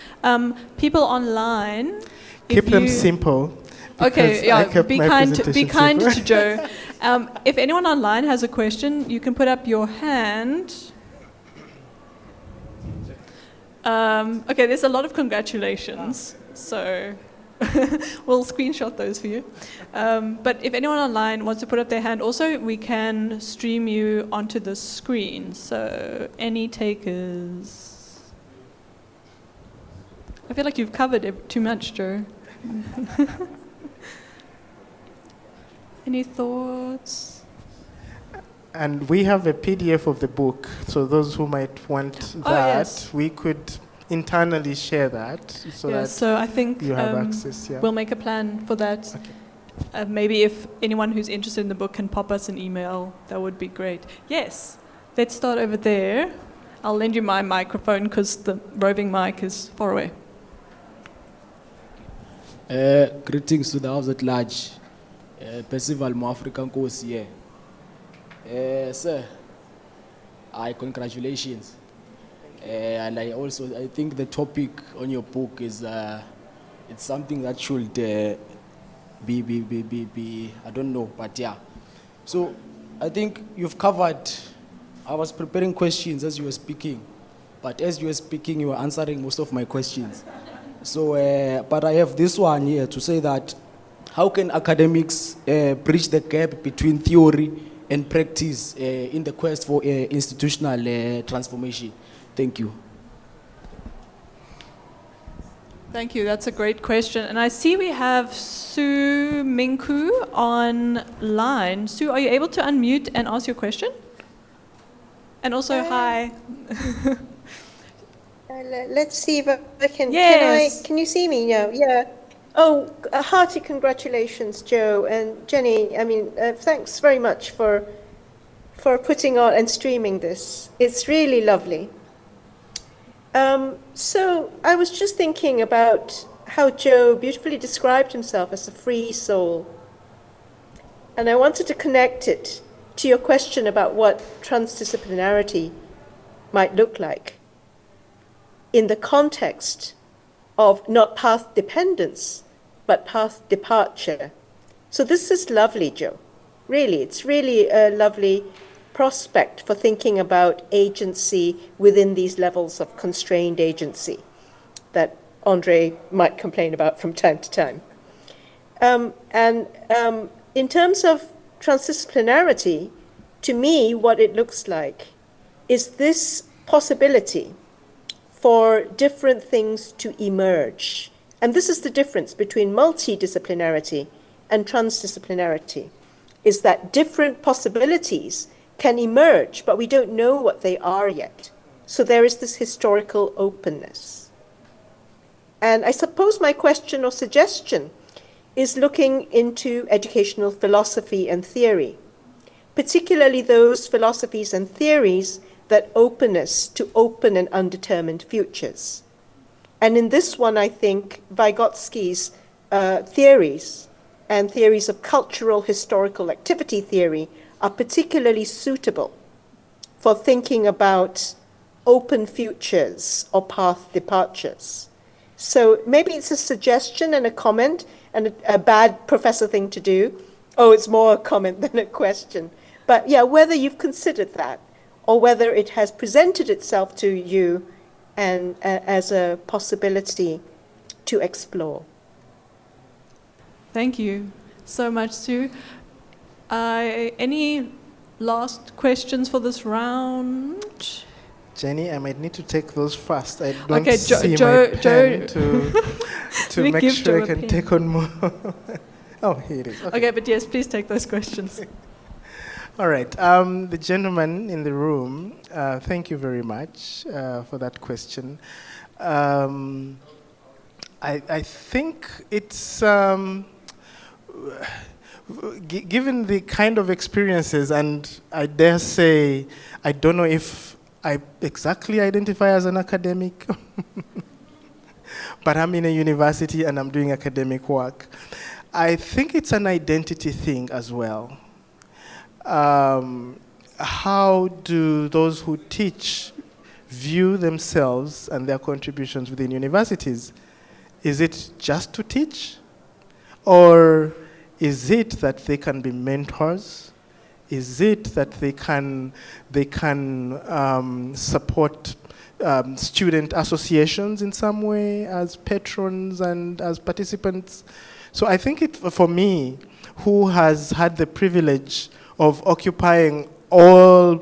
People online. Keep them simple. Okay, yeah, be kind to Joe. Joe. If anyone online has a question, you can put up your hand. Okay, there's a lot of congratulations, so we'll screenshot those for you. But if anyone online wants to put up their hand, also we can stream you onto the screen. So any takers? I feel like you've covered it too much, Joe. Any thoughts? And we have a PDF of the book, so those who might want that, yes. We could internally share that so that so I think you have access. Yeah. We'll make a plan for that. Okay. Maybe if anyone who's interested in the book can pop us an email, that would be great. Yes, let's start over there. I'll lend you my microphone because the roving mic is far away. Greetings to the house at large. Percival Mo African course here. Sir, congratulations. And I think the topic on your book is it's something that should be I don't know, but yeah. So I think you've covered. I was preparing questions as you were speaking, But as you were speaking, you were answering most of my questions. So, but I have this one here to say that how can academics bridge the gap between theory and practice in the quest for institutional transformation? Thank you. Thank you. That's a great question. And I see we have Sue Minku online. Sue, are you able to unmute and ask your question? And also, hi. Let's see if I can. Yes. Can you see me now? Yeah. Oh, a hearty congratulations, Joe and Jenny. I mean, thanks very much for putting on and streaming this. It's really lovely. So I was just thinking about how Joe beautifully described himself as a free soul. And I wanted to connect it to your question about what transdisciplinarity might look like in the context of not path dependence, but path departure. So this is lovely, Joe. Really, it's really a lovely prospect for thinking about agency within these levels of constrained agency that Andre might complain about from time to time. In terms of transdisciplinarity, to me, what it looks like is this possibility for different things to emerge. And this is the difference between multidisciplinarity and transdisciplinarity, is that different possibilities can emerge, but we don't know what they are yet. So there is this historical openness. And I suppose my question or suggestion is looking into educational philosophy and theory, particularly those philosophies and theories that openness to open and undetermined futures. And in this one, I think Vygotsky's theories and theories of cultural historical activity theory are particularly suitable for thinking about open futures or path departures. So maybe it's a suggestion and a comment, and a bad professor thing to do. Oh, it's more a comment than a question. But yeah, whether you've considered that, or whether it has presented itself to you and as a possibility to explore. Thank you so much, Sue. Any last questions for this round? Jenny, I might need to take those first. I don't Okay, see Joe, my pen to We make give sure Joe I a can pen. take on more. Oh, here it is. Okay, but yes, please take those questions. All right. The gentleman in the room, thank you very much for that question. I think it's, given the kind of experiences, and I dare say, I don't know if I exactly identify as an academic, but I'm in a university and I'm doing academic work. I think it's an identity thing as well. How do those who teach view themselves and their contributions within universities? Is it just to teach? Or is it that they can be mentors? Is it that they can support student associations in some way as patrons and as participants? So I think for me, who has had the privilege of occupying all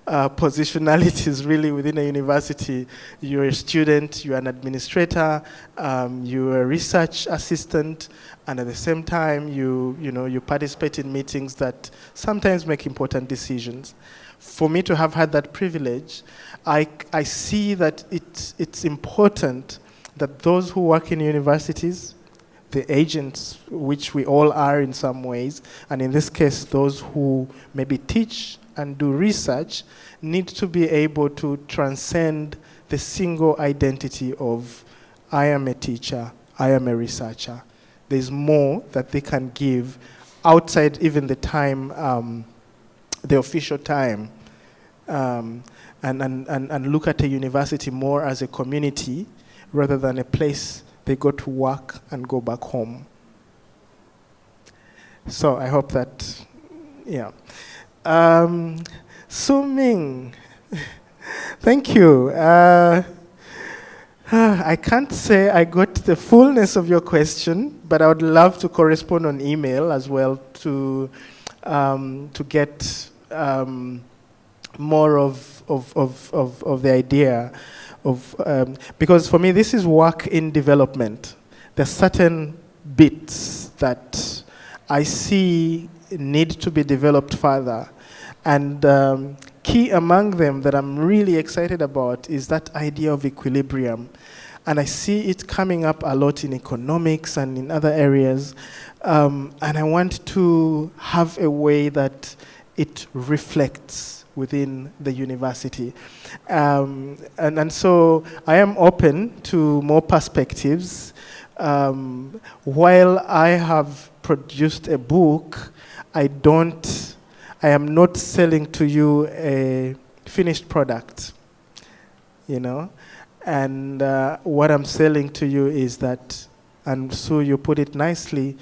positionalities really within a university. You're a student, you're an administrator, you're a research assistant, and at the same time you participate in meetings that sometimes make important decisions. For me to have had that privilege, I see that it's important that those who work in universities, the agents, which we all are in some ways, and in this case, those who maybe teach and do research, need to be able to transcend the single identity of, I am a teacher, I am a researcher. There's more that they can give outside even the time, the official time, and look at a university more as a community rather than a place they go to work and go back home. So I hope that, yeah. Su Ming, Thank you. I can't say I got the fullness of your question, but I would love to correspond on email as well to get more of the idea of because for me this is work in development. There's certain bits that I see need to be developed further, and key among them that I'm really excited about is that idea of equilibrium. And I see it coming up a lot in economics and in other areas. And I want to have a way that it reflects within the university. And so I am open to more perspectives. While I have produced a book, I am not selling to you a finished product, you know? And what I'm selling to you is that, and so you put it nicely,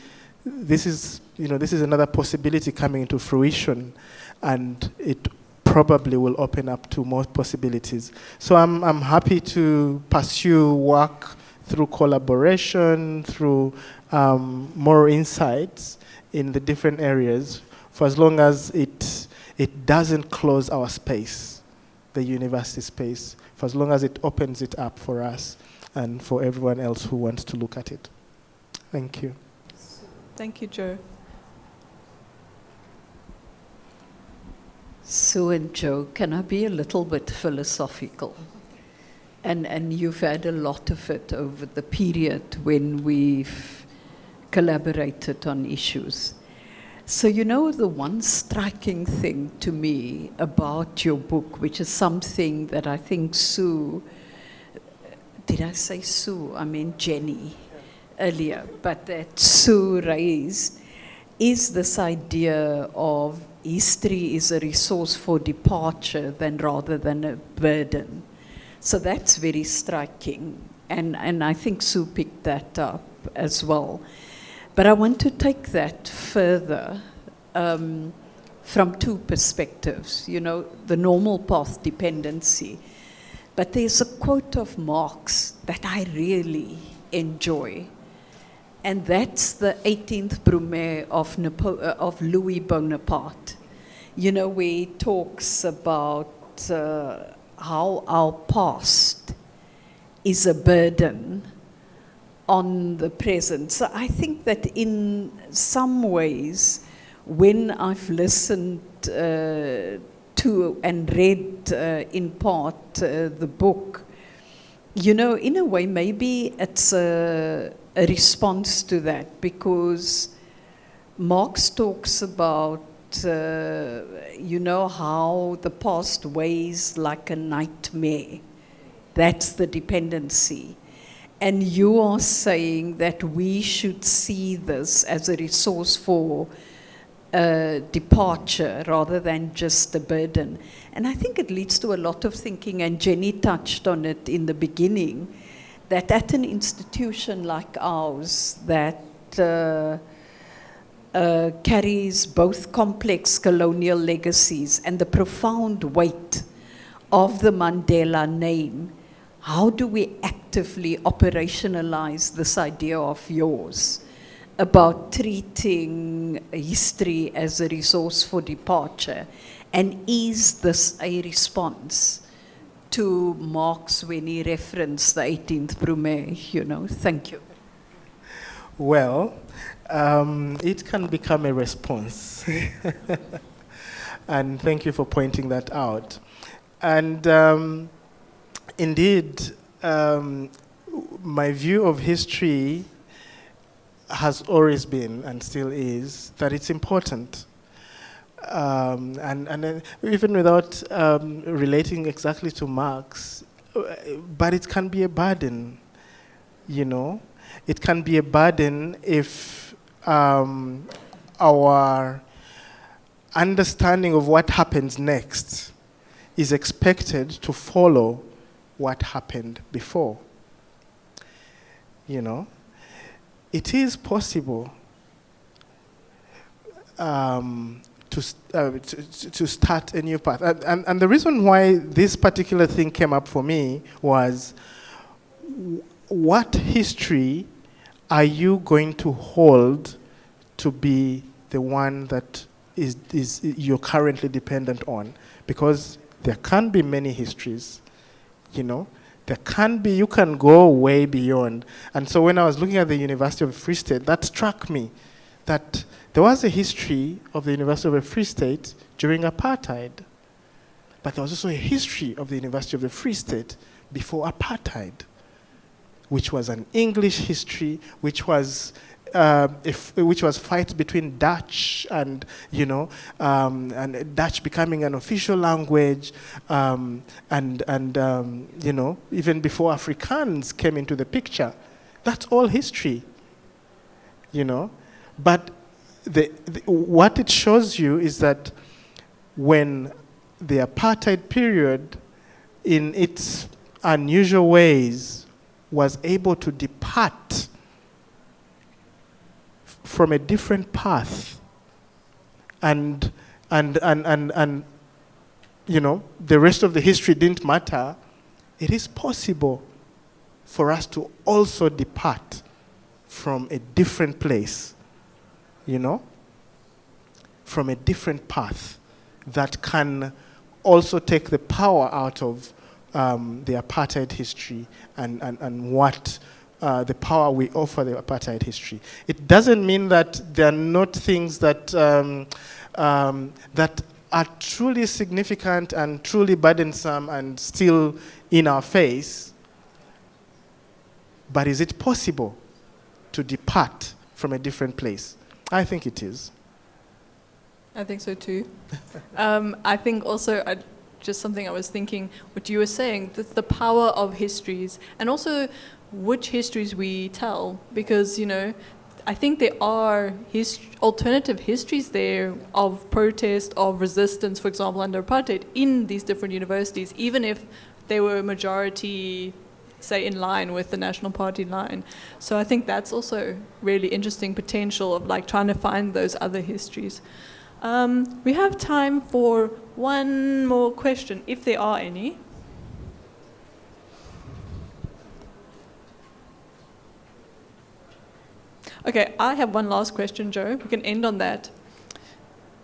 this is another possibility coming into fruition, and it probably will open up to more possibilities. So I'm happy to pursue work through collaboration, through more insights in the different areas, for as long as it doesn't close our space, the university space, for as long as it opens it up for us and for everyone else who wants to look at it. Thank you. Thank you, Joe. Sue and Joe, can I be a little bit philosophical? And you've had a lot of it over the period when we've collaborated on issues. So, you know, the one striking thing to me about your book, which is something that I think Sue, did I say Sue? I mean Jenny earlier, but that Sue raised, is this idea of history is a resource for departure rather than a burden. So that's very striking, and I think Sue picked that up as well. But I want to take that further from two perspectives, you know, the normal path dependency. But there's a quote of Marx that I really enjoy, and that's the 18th Brumaire of Louis Bonaparte. You know, where he talks about how our past is a burden on the present. So I think that in some ways, when I've listened to and read in part the book, you know, in a way, maybe it's a response to that, because Marx talks about you know, how the past weighs like a nightmare. That's the dependency. And you are saying that we should see this as a resource for departure rather than just a burden. And I think it leads to a lot of thinking, and Jenny touched on it in the beginning, that at an institution like ours that carries both complex colonial legacies and the profound weight of the Mandela name, how do we actively operationalize this idea of yours about treating history as a resource for departure? And is this a response to Marx when he referenced the 18th Brumaire, you know? Thank you. Well, it can become a response. And thank you for pointing that out. And indeed, my view of history has always been, and still is, that it's important. And even without relating exactly to Marx, but it can be a burden, you know? It can be a burden if our understanding of what happens next is expected to follow what happened before. You know, it is possible to to start a new path. And the reason why this particular thing came up for me was, what history are you going to hold to be the one that is you're currently dependent on? Because there can be many histories, you know. There can be, you can go way beyond. And so when I was looking at the University of the Free State, that struck me, that there was a history of the University of the Free State during apartheid. But there was also a history of the University of the Free State before apartheid, which was an English history, which was fights between Dutch and, you know, and Dutch becoming an official language, and you know, even before Afrikaans came into the picture. That's all history, you know. But what it shows you is that when the apartheid period, in its unusual ways, was able to depart from a different path, and you know, the rest of the history didn't matter, it is possible for us to also depart from a different place, you know, from a different path that can also take the power out of the apartheid history and what the power we offer the apartheid history. It doesn't mean that there are not things that that are truly significant and truly burdensome and still in our face. But is it possible to depart from a different place? I think it is. I think so too. I think also, just something I was thinking, what you were saying, the power of histories, and also which histories we tell, because, you know, I think there are alternative histories there of protest, of resistance, for example, under apartheid in these different universities, even if they were majority, say, in line with the National Party line. So I think that's also really interesting potential of like trying to find those other histories. We have time for one more question, if there are any. Okay, I have one last question, Joe. We can end on that.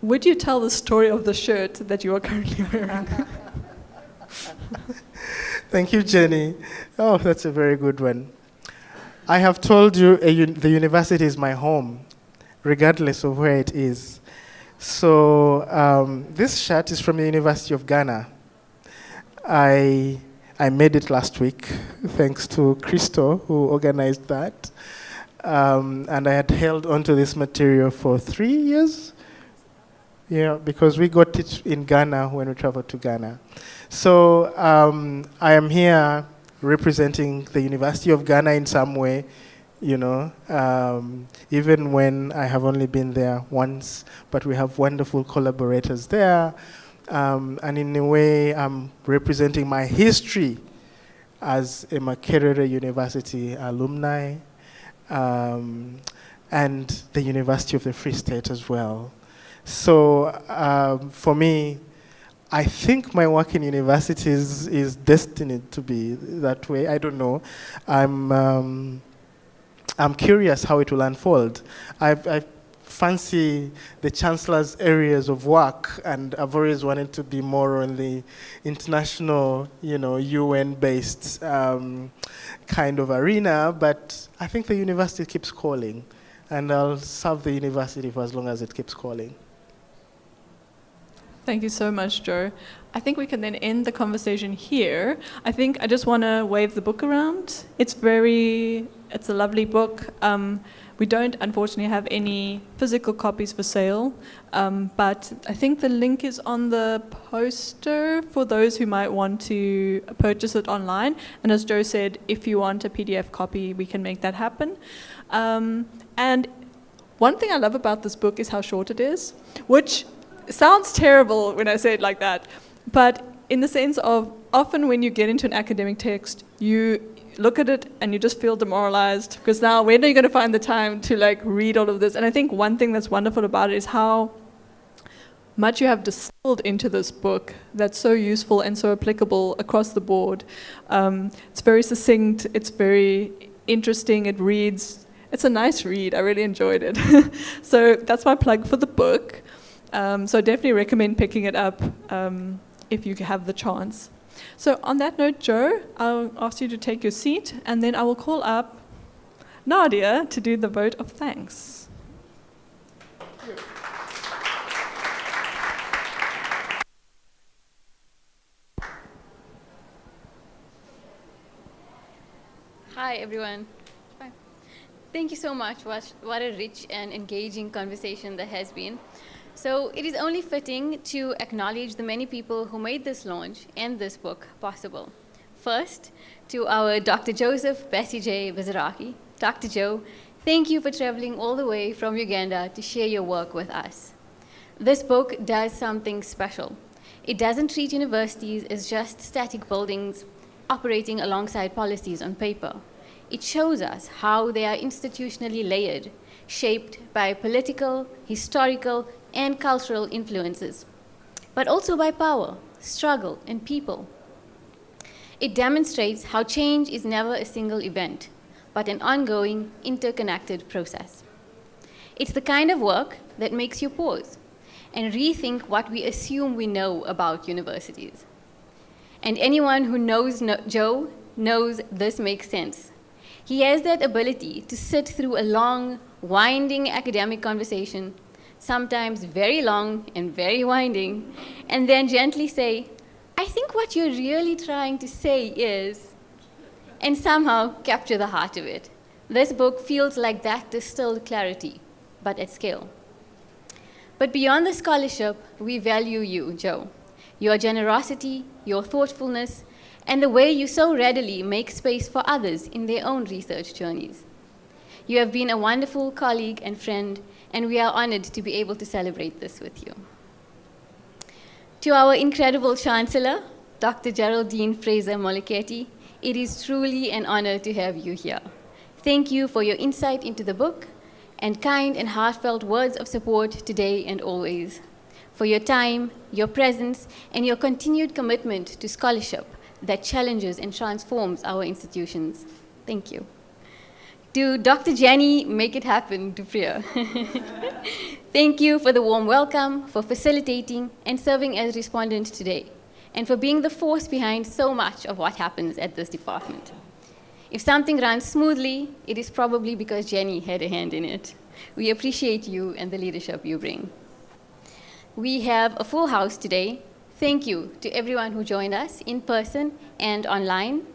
Would you tell the story of the shirt that you are currently wearing? Thank you, Jenny. Oh, that's a very good one. I have told you the university is my home, regardless of where it is. So this shirt is from the University of Ghana. I made it last week, thanks to Christo, who organized that. And I had held onto this material for 3 years. Yeah, because we got it in Ghana when we traveled to Ghana. So I am here representing the University of Ghana in some way, you know, even when I have only been there once, but we have wonderful collaborators there. And in a way, I'm representing my history as a Makerere University alumni, and the University of the Free State as well. So for me, I think my work in universities is destined to be that way. I don't know. I'm curious how it will unfold. I fancy the Chancellor's areas of work, and I've always wanted to be more on the international, you know, UN-based kind of arena, but I think the university keeps calling, and I'll serve the university for as long as it keeps calling. Thank you so much, Joe. I think we can then end the conversation here. I think I just want to wave the book around. It's a lovely book. We don't, unfortunately, have any physical copies for sale, but I think the link is on the poster for those who might want to purchase it online. And as Joe said, if you want a PDF copy, we can make that happen. And one thing I love about this book is how short it is, which sounds terrible when I say it like that, but in the sense of often when you get into an academic text, you look at it and you just feel demoralized, because now when are you going to find the time to like read all of this? And I think one thing that's wonderful about it is how much you have distilled into this book that's so useful and so applicable across the board. It's very succinct, it's very interesting, it reads, it's a nice read, I really enjoyed it. So that's my plug for the book. So I definitely recommend picking it up if you have the chance. So on that note, Joe, I'll ask you to take your seat, and then I will call up Nadia to do the vote of thanks. Hi, everyone. Hi. Thank you so much. What a rich and engaging conversation there has been. So it is only fitting to acknowledge the many people who made this launch and this book possible. First, to our Dr. Joseph Besigye Bazirake. Dr. Joe, thank you for traveling all the way from Uganda to share your work with us. This book does something special. It doesn't treat universities as just static buildings operating alongside policies on paper. It shows us how they are institutionally layered, shaped by political, historical, and cultural influences, but also by power, struggle, and people. It demonstrates how change is never a single event, but an ongoing, interconnected process. It's the kind of work that makes you pause and rethink what we assume we know about universities. And anyone who knows Joe knows this makes sense. He has that ability to sit through a long, winding academic conversation, sometimes very long and very winding, and then gently say, I think what you're really trying to say is, and somehow capture the heart of it. This book feels like that distilled clarity, but at scale. But beyond the scholarship, we value you, Joe. Your generosity, your thoughtfulness, and the way you so readily make space for others in their own research journeys. You have been a wonderful colleague and friend, and we are honored to be able to celebrate this with you. To our incredible Chancellor, Dr. Geraldine Fraser-Moleketi, it is truly an honor to have you here. Thank you for your insight into the book and kind and heartfelt words of support today and always, for your time, your presence, and your continued commitment to scholarship that challenges and transforms our institutions. Thank you. To Dr. Jenny, make it happen, Dupriya. Thank you for the warm welcome, for facilitating and serving as respondent today, and for being the force behind so much of what happens at this department. If something runs smoothly, it is probably because Jenny had a hand in it. We appreciate you and the leadership you bring. We have a full house today. Thank you to everyone who joined us in person and online,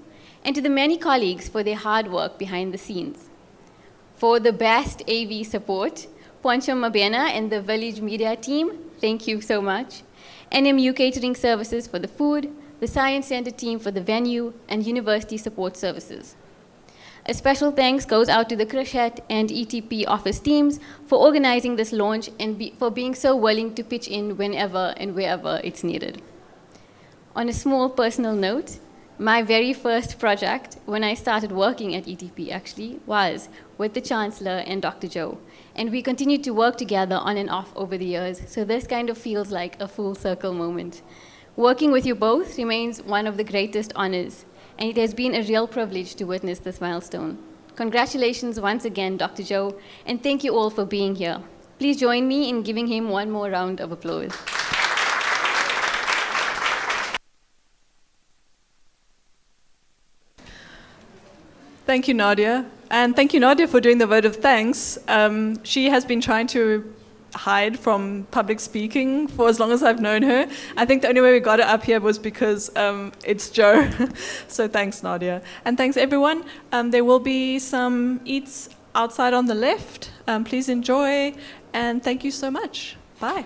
and to the many colleagues for their hard work behind the scenes. For the best AV support, Poncho Mabena and the Village Media team, thank you so much. NMU Catering Services for the food, the Science Center team for the venue, and University Support Services. A special thanks goes out to the Crochet and ETP office teams for organizing this launch and for being so willing to pitch in whenever and wherever it's needed. On a small personal note, my very first project when I started working at ETP actually was with the Chancellor and Dr. Joe. And we continued to work together on and off over the years, so this kind of feels like a full circle moment. Working with you both remains one of the greatest honors, and it has been a real privilege to witness this milestone. Congratulations once again, Dr. Joe, and thank you all for being here. Please join me in giving him one more round of applause. Thank you, Nadia. And thank you, Nadia, for doing the vote of thanks. She has been trying to hide from public speaking for as long as I've known her. I think the only way we got her up here was because it's Joe. So thanks, Nadia. And thanks, everyone. There will be some eats outside on the left. Please enjoy. And thank you so much. Bye.